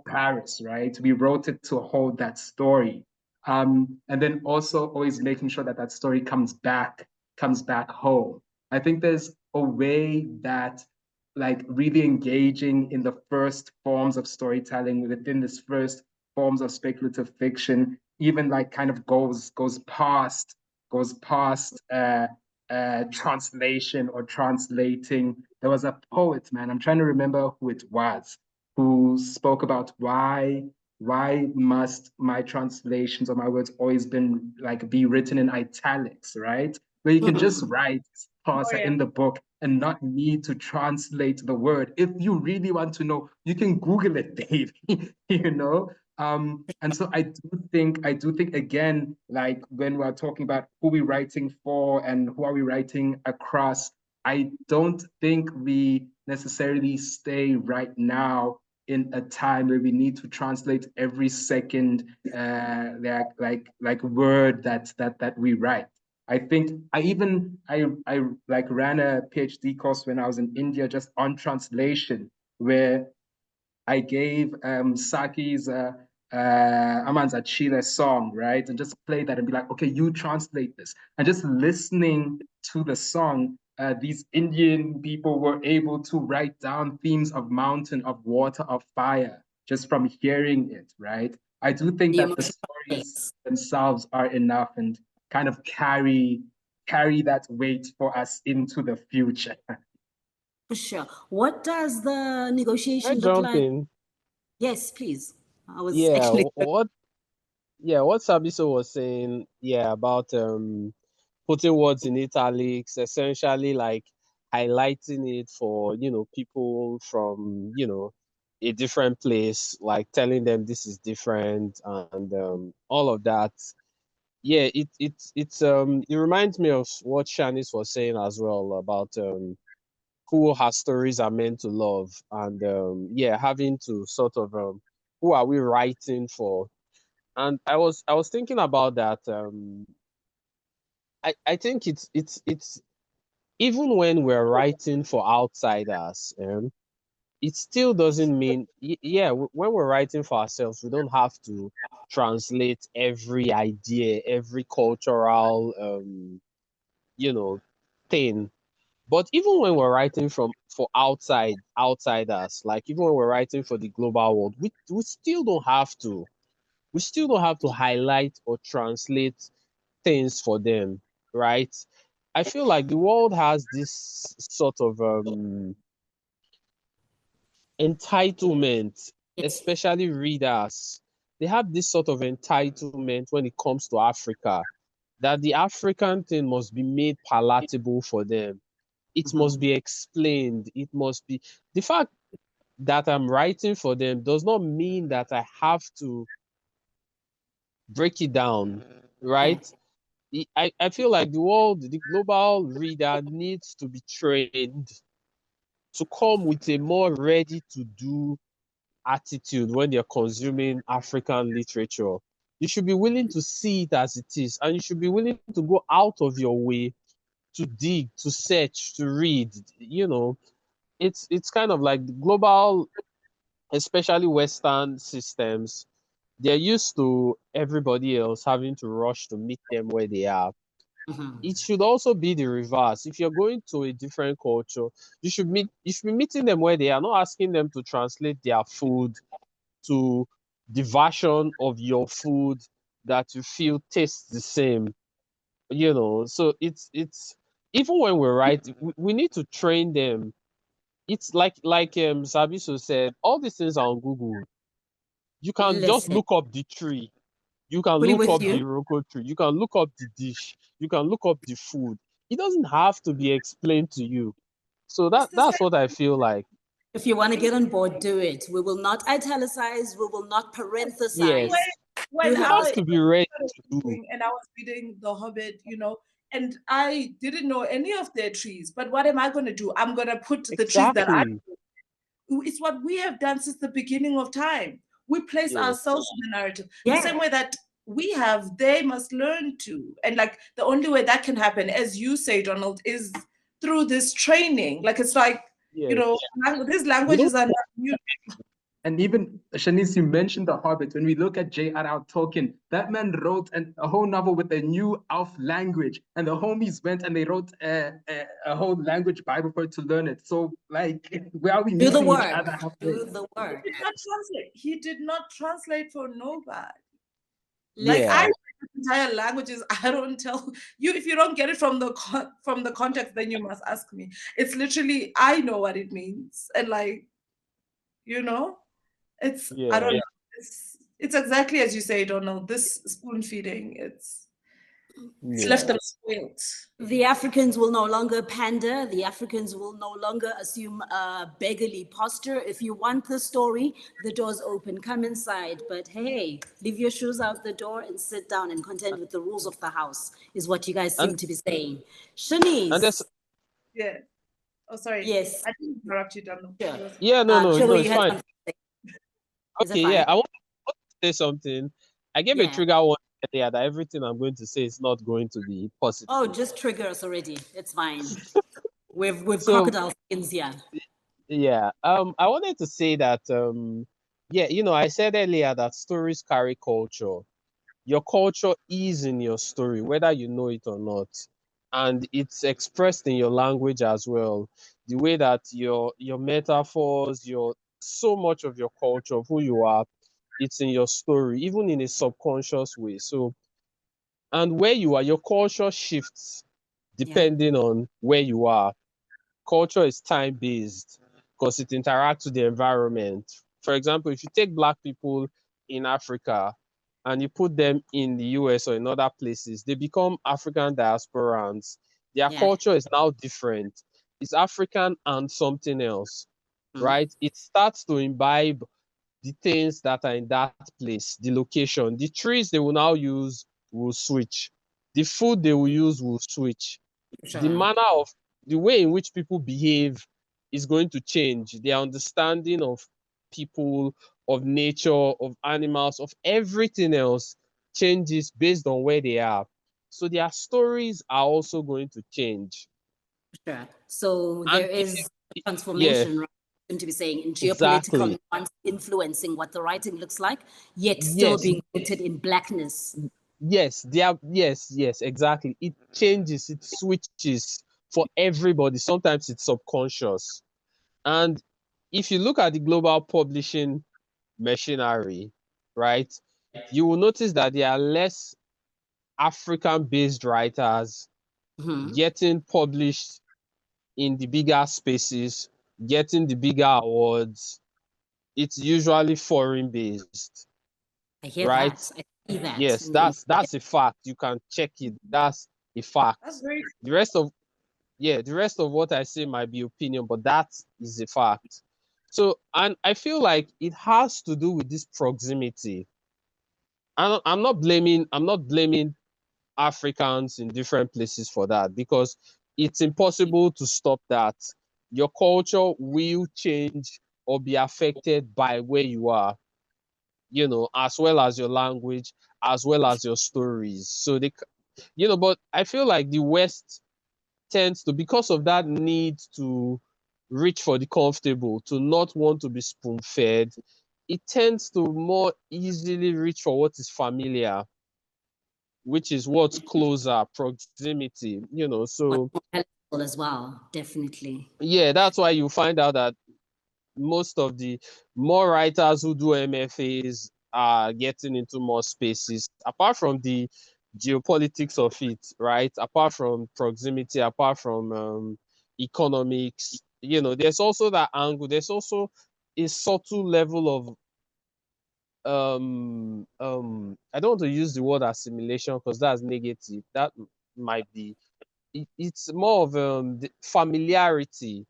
Paris, right? We wrote it to hold that story. And then also always making sure that that story comes back home. I think there's a way that like really engaging in the first forms of storytelling within this first forms of speculative fiction, even like kind of goes past translation or translating. There was a poet, man, I'm trying to remember who it was, who spoke about why must my translations or my words always been like be written in italics, right? Where you can just write parser in the book and not need to translate the word. If you really want to know, you can Google it, Dave. You know? And so I do think again, like when we're talking about who we're writing for and who are we writing across, I don't think we necessarily stay right now in a time where we need to translate every second like word that we write. I think I like ran a PhD course when I was in India just on translation, where I gave Saki's Amanza Chile song, right? And just play that and be like, okay, you translate this. And just listening to the song, these Indian people were able to write down themes of mountain, of water, of fire, just from hearing it, right? I do think The that the emotional stories base. themselves are enough and kind of carry that weight for us into the future. For sure. What does the I negotiation look jump like? in. Yes, please. I was Yeah, actually. what Sabiso was saying, yeah, about putting words in italics, essentially like highlighting it for, people from, a different place, like telling them this is different and all of that. Yeah, it reminds me of what Shanice was saying as well about who her stories are meant to love, and yeah, having to sort of who are we writing for? And I was thinking about that. I think it's even when we're writing for outsiders, it still doesn't mean yeah, when we're writing for ourselves, we don't have to translate every idea, every cultural you know thing. But even when we're writing for outsiders, like even when we're writing for the global world, we still don't have to highlight or translate things for them, right? I feel like the world has this sort of entitlement, Yes. especially readers. They have this sort of entitlement when it comes to Africa, that the African thing must be made palatable for them. It must be explained. It must be the fact that I'm writing for them does not mean that I have to break it down, Yeah. right? I feel like the global reader needs to be trained to come with a more ready to do attitude when they're consuming African literature. You should be willing to see it as it is, and you should be willing to go out of your way to dig, to search, to read. You know, it's kind of like the global, especially Western systems. They're used to everybody else having to rush to meet them where they are. It should also be the reverse. If you're going to a different culture, you should be meeting them where they are, not asking them to translate their food to the version of your food that you feel tastes the same. You know, so it's even when we're right, we need to train them. It's like Sabiso said, all these things are on Google. You can just Listen, look up the tree. You can fully look with up the you. Iroko tree. You can look up the dish. You can look up the food. It doesn't have to be explained to you. So It's the that's same. what I feel like. If you want to It's get on board, do it. We will not italicize. We will not when parenthesize. Yes. You when have You to have I say, to be ready started to do. reading and I was reading The Hobbit, and I didn't know any of their trees. But what am I going to do? I'm going to put the trees that I. Exactly. It's what we have done since the beginning of time. We place Yes. ourselves in the narrative the yeah, same way that we have. They must learn to, and like the only way that can happen, as you say, Donald, is through this training. Like it's like Yes. these We don't languages are not new. And even Shanice, you mentioned The Hobbit. When we look at J.R.R. Tolkien, that man wrote a whole novel with a new elf language, and the homies went and they wrote a whole language Bible for it to learn it. So, like, where are we do the meeting each work. other halfway? Do the work. Not translate. He did not translate for nobody. Like I yeah. Listen, entire languages, I don't tell you if you don't get it from from the context, then you must ask me. It's literally I know what it means, and like you know, it's I don't Yeah. know. It's exactly as you say, Donald. This spoon feeding, it's left Yeah. them spoiled. the Africans will no longer pander. The Africans will no longer assume a beggarly posture. If you want the story, the door's open. Come inside. But hey, leave your shoes out the door and sit down and contend with the rules of the house, is what you guys And seem to be saying. and there's Shanice, Yeah. Oh, sorry. yes, I didn't interrupt you, Donald. sure. yeah, no, Sugar, it's you had fine. something to say. Is it Okay, yeah. fine? Want to say something. I gave a Yeah. trigger warning earlier that everything I'm going to say is not going to be positive. Oh, just trigger us already. It's fine. We've So crocodile skins here. yeah, I wanted to say that yeah, I said earlier that stories carry culture. Your culture is in your story, whether you know it or not, and it's expressed in your language as well. The way that your metaphors, your so much of your culture, of who you are, it's in your story, even in a subconscious way. So, and where you are, your culture shifts Yeah. depending on where you are. Culture is time based because it interacts with the environment. For example, if you take Black people in Africa and you put them in the US or in other places, they become African diasporans. Their Yeah. culture is now different. It's African and something else, Mm. right? It starts to imbibe the things that are in that place, the location. The trees they will now use will switch. The food they will use will switch. The Sure. manner of the way in which people behave is going to change. Their understanding of people, of nature, of animals, of everything else changes based on where they are. So their stories are also going to change. Sure. So And there if is you, yeah, transformation, right? Seem to be saying in geopolitical exactly. nuance influencing what the writing looks like, yet still Yes, being rooted in blackness. yes, they are. Yes, exactly. It changes, it switches for everybody. Sometimes it's subconscious. And if you look at the global publishing machinery, right, you will notice that there are less African based writers Mhm. getting published in the bigger spaces, getting the bigger awards. It's usually foreign based, I hear right? that. I see that. Yes, that's a fact. You can check it. That's a That's fact. very The rest of the rest of what I say might be opinion, but that is a fact. So, and I feel like it has to do with this proximity. I'm not blaming Africans in different places for that because it's impossible to stop that. Your culture will change or be affected by where you are. as well as your language, as well as your stories. So but I feel like the West tends to, because of that need to reach for the comfortable, to not want to be spoon fed, it tends to more easily reach for what is familiar, which is what's closer, proximity, so As well, definitely. yeah, that's why you find out that most of the more writers who do MFAs are getting into more spaces, apart from the geopolitics of it, right? Apart from proximity, apart from economics, there's also that angle. There's also a subtle level of I don't want to use the word assimilation because that's negative. That might be it's more of the familiarity.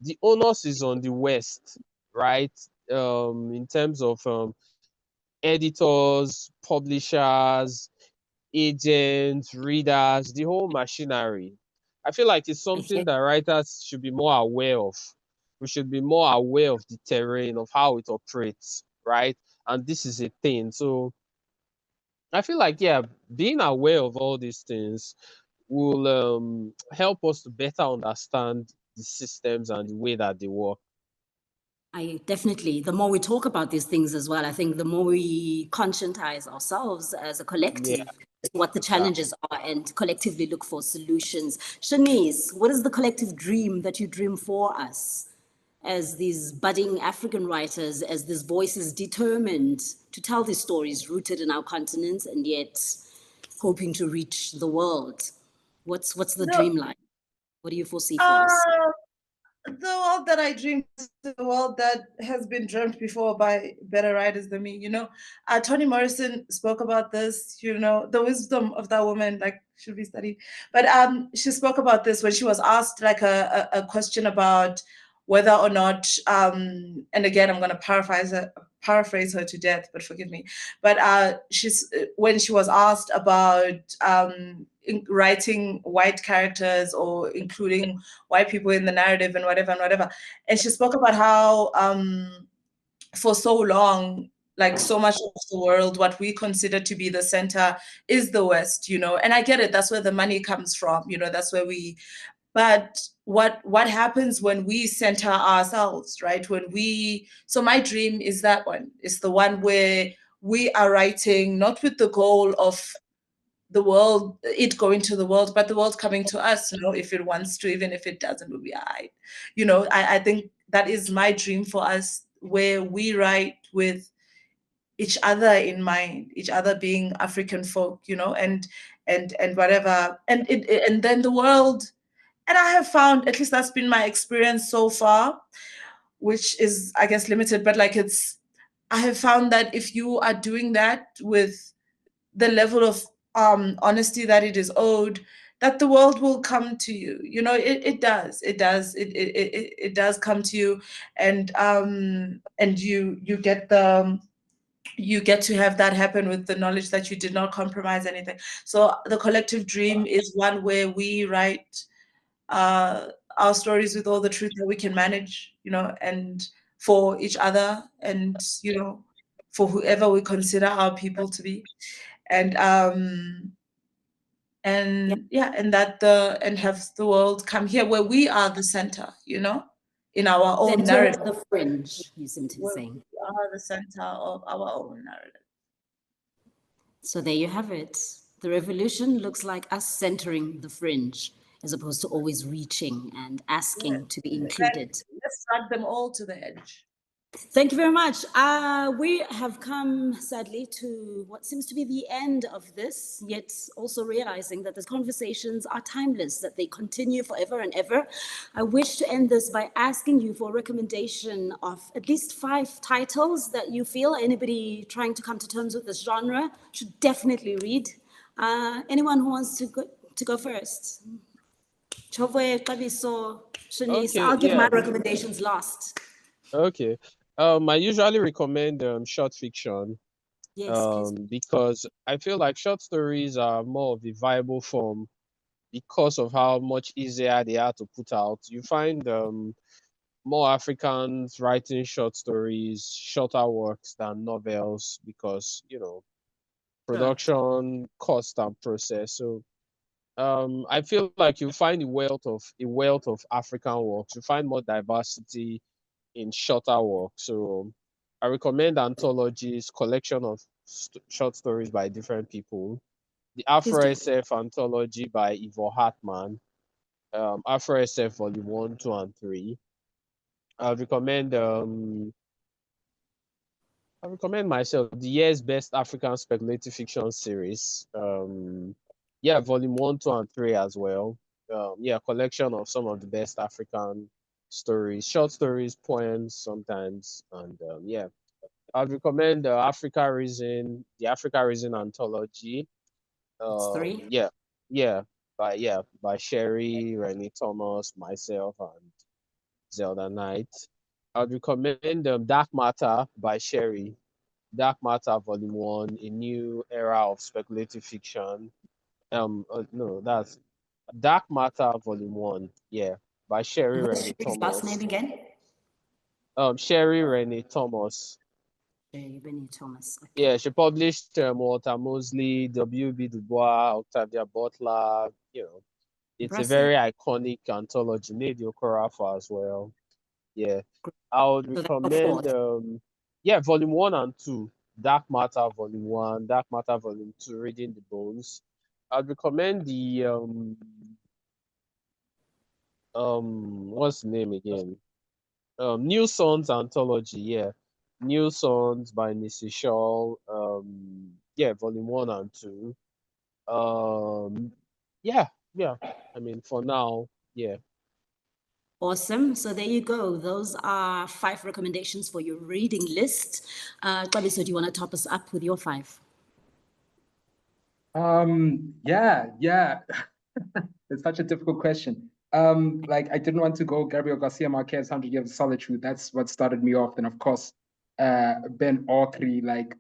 The onus is on the West, right? In terms of editors, publishers, agents, readers, the whole machinery. I feel like it's something that writers should be more aware of. We should be more aware of the terrain, of how it operates, right? And this is a thing. So I feel like, yeah, being aware of all these things will help us to better understand the systems and the way that they work. I definitely, the more we talk about these things as well, I think the more we conscientize ourselves as a Yeah. collective, what the challenges are, and collectively look for solutions. Shanice, what is the collective dream that you dream for us as these budding African writers, as these voices determined to tell these stories rooted in our continents and yet hoping to reach the world? What's the No, dream like? What do you foresee for us? the world that I dream is the world that has been dreamt before by better writers than me. Toni Morrison spoke about this. The wisdom of that woman, like, should be studied. But she spoke about this when she was asked like a question about whether or not, and again, I'm going to paraphrase her to death, but forgive me. But when she was asked about writing white characters or including white people in the narrative and whatever, and she spoke about how for so long, like, so much of the world, what we consider to be the center is the West, and I get it, that's where the money comes from, that's where but what happens when we center ourselves, right? So my dream is that one. It's the one where we are writing not with the goal of the world, it going to the world, but the world coming to us, if it wants to, even if it doesn't, we'll be all right. I think that is my dream for us, where we write with each other in mind, each other being African folk, and whatever. And then the world, and I have found, at least that's been my experience so far, which is, I guess, limited, but like, I have found that if you are doing that with the level of honesty that it is owed, that the world will come to you. It does. It does come to you, and you get to have that happen with the knowledge that you did not compromise anything. So the collective dream is one where we write our stories with all the truth that we can manage, and for each other, and for whoever we consider our people to be, and and have the world come here where we are the center, in our own Center narrative. of the fringe, you seem to be Where saying. we are the center of our own narrative. So there you have it. The revolution looks like us centering the fringe as opposed to always reaching and asking to be included. Let's drag them all to the edge. Thank you very much. We have come, sadly, to what seems to be the end of this, yet also realizing that these conversations are timeless, that they continue forever and ever. I wish to end this by asking you for a recommendation of at least 5 titles that you feel anybody trying to come to terms with this genre should definitely read. Anyone who wants to go first? Chove, Kabiso, Shanice, Okay, I'll give my yeah. recommendations last. Okay. I usually recommend short fiction Yes, please. because I feel like short stories are more of a viable form because of how much easier they are to put out. You find more Africans writing short stories, shorter works than novels because, production cost and process. So I feel like you find a wealth of African works. You find more diversity in shorter works. So I recommend anthologies, collection of short stories by different people. The Please Afro do. SF anthology by Ivo Hartman, Afro SF Volume 1, 2, and 3. I recommend myself the year's best African speculative fiction series. Yeah, volume 1, 2, and 3 as well. Yeah, collection of some of the best African stories, short stories, poems sometimes, and yeah. I'd recommend the Africa Reason anthology. It's 3. Yeah, by Sherry, Rennie Thomas, myself, and Zelda Knight. I'd recommend Dark Matter by Sherry. Dark Matter Volume 1, A New Era of Speculative Fiction. No, that's Dark Matter Volume 1, yeah, by Sherry And what's Rennie Sherry's last name Thomas. again? Sherry Rennie Thomas. Sherry Benny Thomas. Okay. Yeah, she published Walter Mosley, W.B. Du Bois, Octavia Butler. It's a Impressive. very iconic anthology. Nady Okorafor as well. Yeah, I would So that's your recommend, 4th. yeah, Volume 1 and 2, Dark Matter Volume 1, Dark Matter Volume 2, Reading the Bones. I'd recommend the what's the name again? New Sons anthology, yeah, New Sons by Nisi Shaw. Yeah, Volume 1 and 2. Yeah, yeah. I mean, for now, yeah. Awesome. So there you go. Those are 5 recommendations for your reading list. Xabiso, do you want to top us up with your 5? Yeah. It's such a difficult question. Like I didn't want to go Gabriel Garcia Marquez, 100 Years of Solitude. That's what started me off. And of course, Ben Okri, like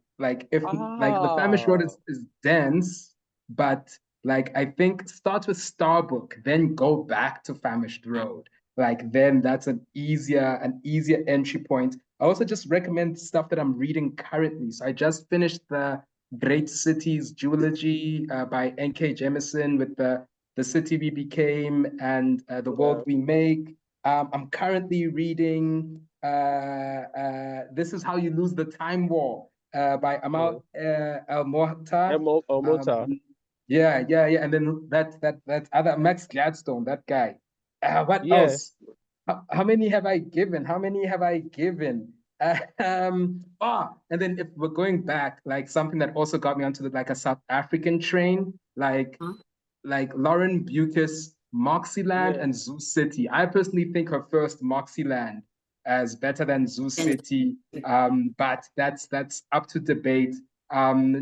if like the Famished Road Ah, is dense, but like I think start with Starbook, then go back to Famished Road. Like then that's an easier entry point. I also just recommend stuff that I'm reading currently. So I just finished the Great Cities Duology by N.K. Jemisin with the City We Became and The yeah. World We Make. I'm currently reading This Is How You Lose the Time War by Yeah. Amal El Mohtar. Omota. Yeah. And then that other Max Gladstone, that guy. What Yeah. else? How many have I given? How many have I given? And then if we're going back, like something that also got me onto like a South African train, Huh? like Lauren Bucus, Moxieland Yeah. and Zoo City. I personally think her first Moxieland as better than Zoo And City, but that's up to debate.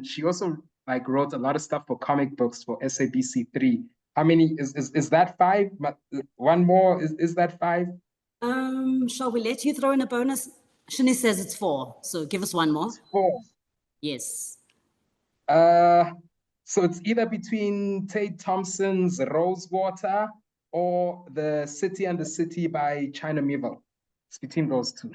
She also like wrote a lot of stuff for comic books for SABC3. How many is that 5? One more is that 5? shall we let you throw in a bonus? Shani says it's 4. So give us one more. 4. Yes. Uh, so it's either between Tate Thompson's Rosewater or The City and the City by China Miéville. It's between those two.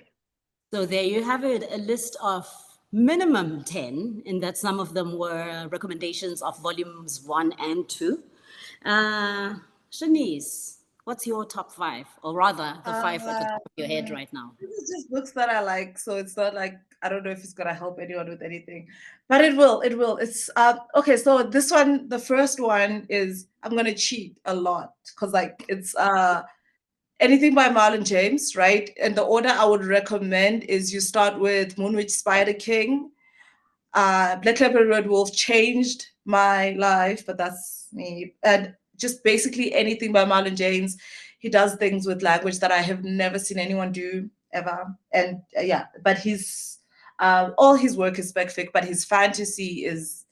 So there you have it, a list of minimum 10, in that some of them were recommendations of volumes 1 and 2. Shanice, what's your top 5? Or rather, the 5 at the top of your head right now? This is just books that I like, so it's not like I don't know if it's gonna help anyone with anything, but it will. It will. It's okay. So this one, the first one is I'm gonna cheat a lot because like it's anything by Marlon James, right? And the order I would recommend is you start with Moonwitch Spider King. Black Leopard Red Wolf changed my life, but that's me. And just basically anything by Marlon James. He does things with language that I have never seen anyone do ever. And yeah, but his all his work is spec fic, but his fantasy is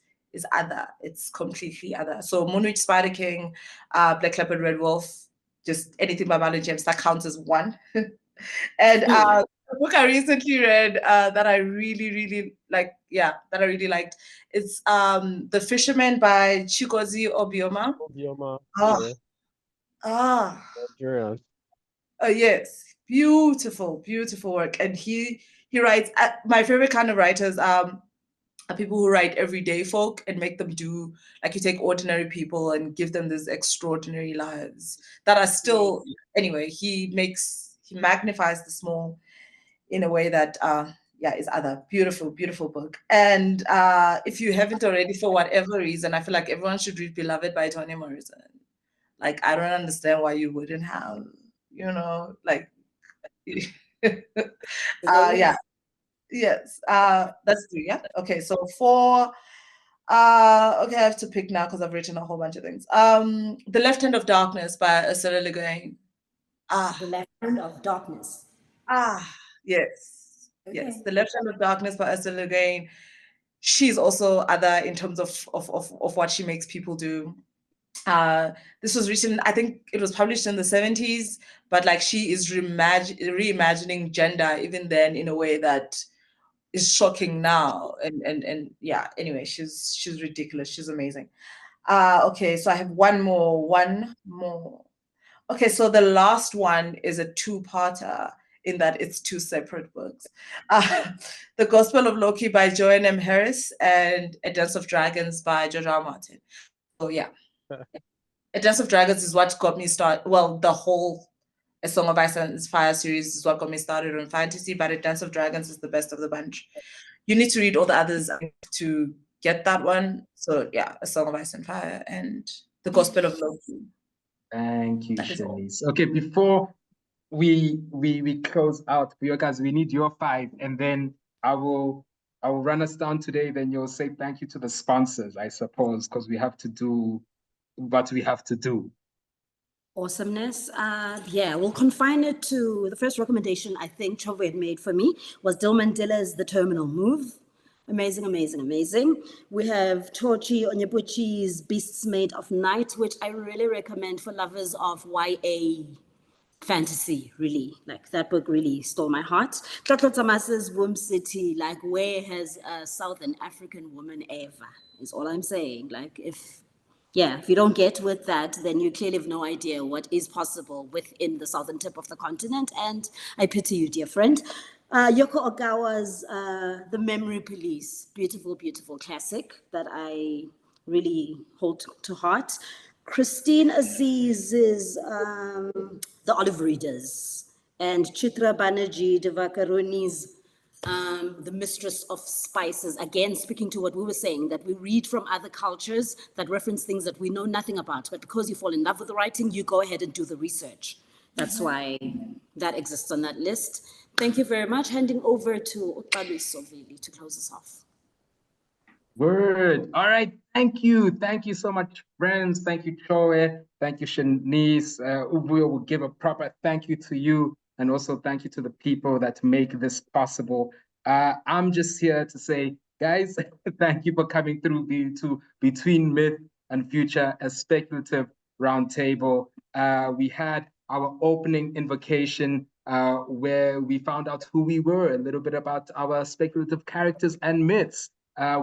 other. It's completely other. So Moonwitch Spider King, Black Leopard Red Wolf, just anything by Marlon James that counts as one. And a book I recently read that I really, really like, that I really liked. It's The Fisherman by Chigozie Obioma. Obioma. Ah, Yeah. ah, Nigerian. yes. Beautiful, beautiful work. And he writes, my favorite kind of writers are people who write everyday folk and make them do, like, you take ordinary people and give them these extraordinary lives that are still, anyway, he magnifies the small in a way that is other. Beautiful, beautiful book. And if you haven't already, for whatever reason, I feel like everyone should read Beloved by Toni Morrison. Like, I don't understand why you wouldn't have, like yeah. Yes. That's 3, yeah? Okay, so 4. Okay, I have to pick now because I've written a whole bunch of things. The Left Hand of Darkness by Ursula Le Guin. The Left Hand of Darkness. Yes. Okay. Yes. The Left Hand of Darkness by Ursula Le Guin. She's also other in terms of what she makes people do. This was written, I think it was published in the 70s, but like she is reimagining gender even then in a way that is shocking now. And yeah, anyway, she's ridiculous. She's amazing. Okay, so I have one more. Okay, so the last one is a 2-parter in that it's 2 separate books. The Gospel of Loki by Joanne M. Harris and A Dance of Dragons by George R. R. Martin. So yeah. A Dance of Dragons is what got me started. Well, the whole A Song of Ice and Fire series is what got me started on fantasy, but A Dance of Dragons is the best of the bunch. You need to read all the others to get that one. So yeah, A Song of Ice and Fire and The Gospel of Loki. Thank you, Shanice. Okay, before we close out for you guys, we need your 5, and then I will run us down today. Then you'll say thank you to the sponsors, I suppose, because we have to do what we have to do. Awesomeness. Yeah, we'll confine it to the first recommendation I think Chove had made for me was Dill Mandilla's The Terminal Move. Amazing, amazing, amazing. We have Tochi Onyebuchi's Beasts Made of Night, which I really recommend for lovers of YA fantasy, really. Like, that book really stole my heart. Tlotlo Tamasa's Womb City, like, where has a Southern African woman ever, is all I'm saying. Like, if you don't get with that, then you clearly have no idea what is possible within the southern tip of the continent, and I pity you, dear friend. Yoko Ogawa's The Memory Police, beautiful, beautiful classic that I really hold to heart. Christine Aziz's The Olive Readers, and Chitra Banerjee Devakaruni's The Mistress of Spices. Again, speaking to what we were saying, that we read from other cultures that reference things that we know nothing about, but because you fall in love with the writing, you go ahead and do the research. That's why that exists on that list. Thank you very much. Handing over to Uqaluso Vili to close us off. Word. All right. Thank you. Thank you so much, friends. Thank you, Choe. Thank you, Shanice. Ubuyo will give a proper thank you to you. And also thank you to the people that make this possible. I'm just here to say, guys, thank you for coming through to Between Myth and Future, a speculative roundtable. We had our opening invocation where we found out who we were, a little bit about our speculative characters and myths.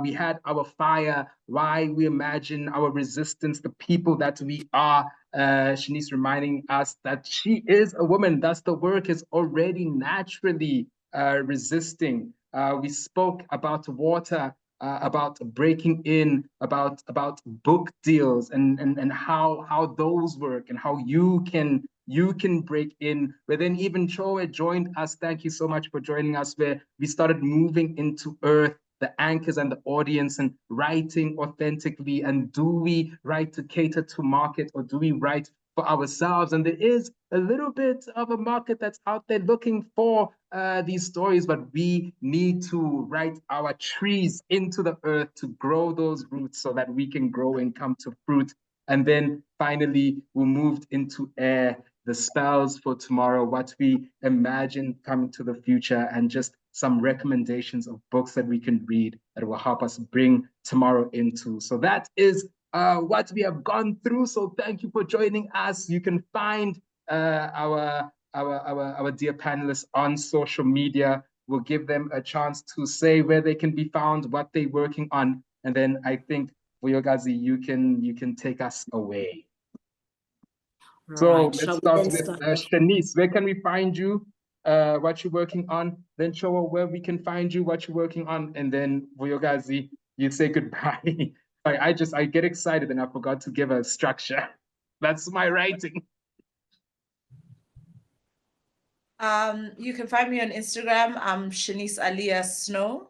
We had our fire, why we imagine our resistance, the people that we are. Shanice reminding us that she is a woman, thus the work is already naturally resisting. We spoke about water, about breaking in, about book deals and how those work and how you can break in. But then even Choe joined us. Thank you so much for joining us, where we started moving into earth, the anchors and the audience, and writing authentically. And do we write to cater to market, or do we write for ourselves? And there is a little bit of a market that's out there looking for these stories, but we need to write our trees into the earth to grow those roots so that we can grow and come to fruit. And then finally, we moved into air, the spells for tomorrow, what we imagine coming to the future, and just some recommendations of books that we can read that will help us bring tomorrow into. So that is what we have gone through. So thank you for joining us. You can find our dear panelists on social media. We'll give them a chance to say where they can be found, what they're working on, and then I think Vuyokazi, you can take us away. So let's start with Shanice. Where can we find you? what you're working on, then Choa, where we can find you, what you're working on, and then Vuyokazi, you say goodbye. I get excited and I forgot to give a structure. That's my writing. You can find me on Instagram. I'm Shanice Aliyah Snow.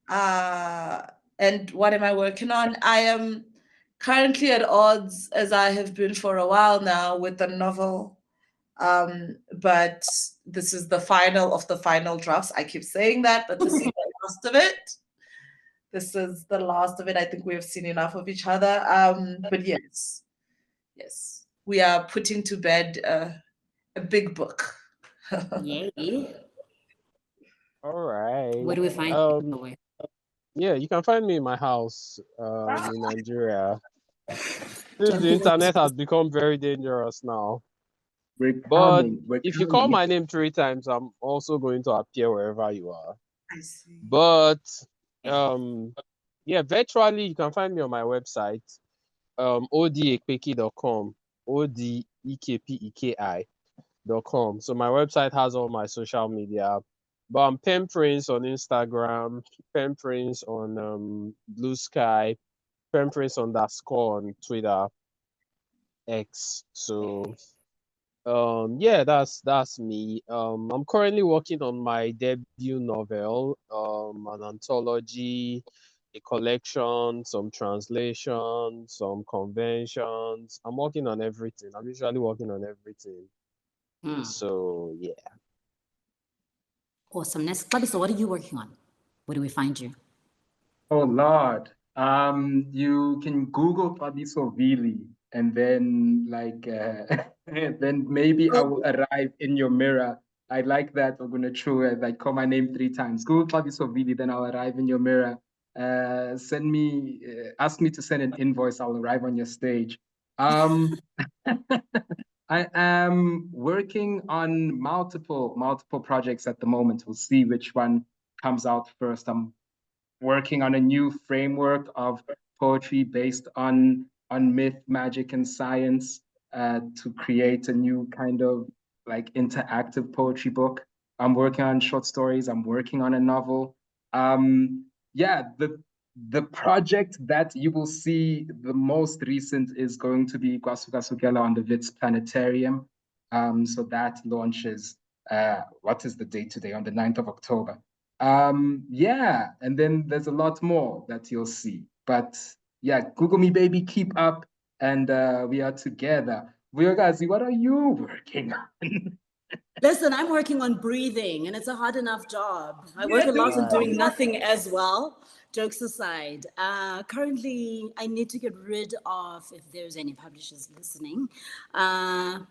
And what am I working on? I am currently at odds, as I have been for a while now, with the novel. But this is the final of the final drafts. I keep saying that, but this is the last of it. This is the last of it. I think we have seen enough of each other. But yes, we are putting to bed a big book. Yay. All right. Where do we find you? Yeah, you can find me in my house in Nigeria. Since the internet has become very dangerous now. But if you call my name 3 times, I'm also going to appear wherever you are. I see. But yeah, virtually you can find me on my website, odekpeki.com, odekpeki.com. So my website has all my social media. But I'm Pen Prince on Instagram, Pen Prince on Blue Sky, Pen Prince _ on Twitter, X. So yeah, that's me. I'm currently working on my debut novel, an anthology, a collection, some translations, some conventions. I'm working on everything. I'm usually working on everything. So yeah. Awesomeness. So what are you working on? Where do we find you? Oh Lord. You can Google Tabiso Vili and then then maybe I will arrive in your mirror. I like that. We're gonna call my name 3 times. Google Tabiso Vili, then I'll arrive in your mirror. Ask me to send an invoice. I'll arrive on your stage. I am working on multiple projects at the moment. We'll see which one comes out first. I'm working on a new framework of poetry based on myth, magic, and science to create a new kind of interactive poetry book. I'm working on short stories. I'm working on a novel. Yeah, the project that you will see the most recent is going to be Kwasukasukela on the Wits Planetarium. So that launches, what is the date today? On the 9th of October. Yeah, and then there's a lot more that you'll see. But yeah, Google me, baby, keep up, and we are together. Vuyokazi, what are you working on? Listen, I'm working on breathing, and it's a hard enough job. I work a lot on doing nothing as well. Jokes aside, currently I need to get rid of, if there's any publishers listening, a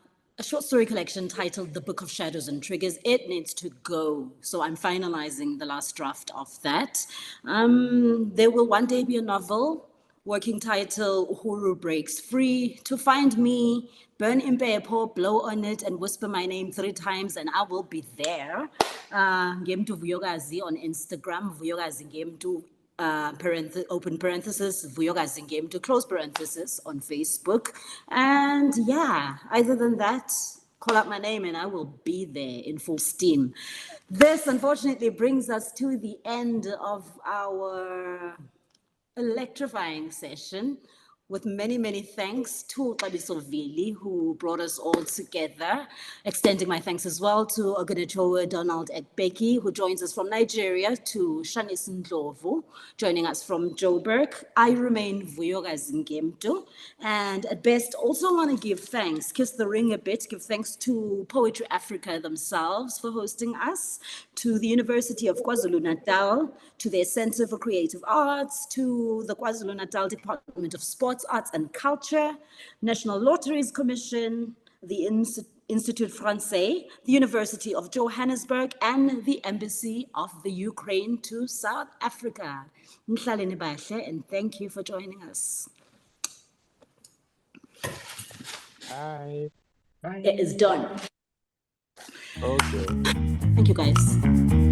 short story collection titled The Book of Shadows and Triggers. It needs to go. So I'm finalizing the last draft of that. There will one day be a novel. Working title, Uhuru Breaks Free. To find me, burn impepo, blow on it, and whisper my name 3 times, and I will be there. Game to Vuyokazi on Instagram, Vuyokazi game to open parenthesis, Vuyokazi game to close parenthesis on Facebook. And yeah, other than that, call out my name and I will be there in full steam. This unfortunately brings us to the end of our electrifying session with many, many thanks to Tabiso Vili, who brought us all together. Extending my thanks as well to Ogunechowe Donald Ekbeki, who joins us from Nigeria, to Shanice Ndlovu, joining us from Joburg. I remain Vuyokazi Ngemtu. And at best, also want to give thanks, kiss the ring a bit, give thanks to Poetry Africa themselves for hosting us, to the University of KwaZulu-Natal, to their Center for Creative Arts, to the KwaZulu-Natal Department of Sports, Arts and Culture, National Lotteries Commission, the Institut Français, the University of Johannesburg, and the Embassy of the Ukraine to South Africa. Mhlaleni bahle, and thank you for joining us. Bye. It is done. Okay. Thank you, guys.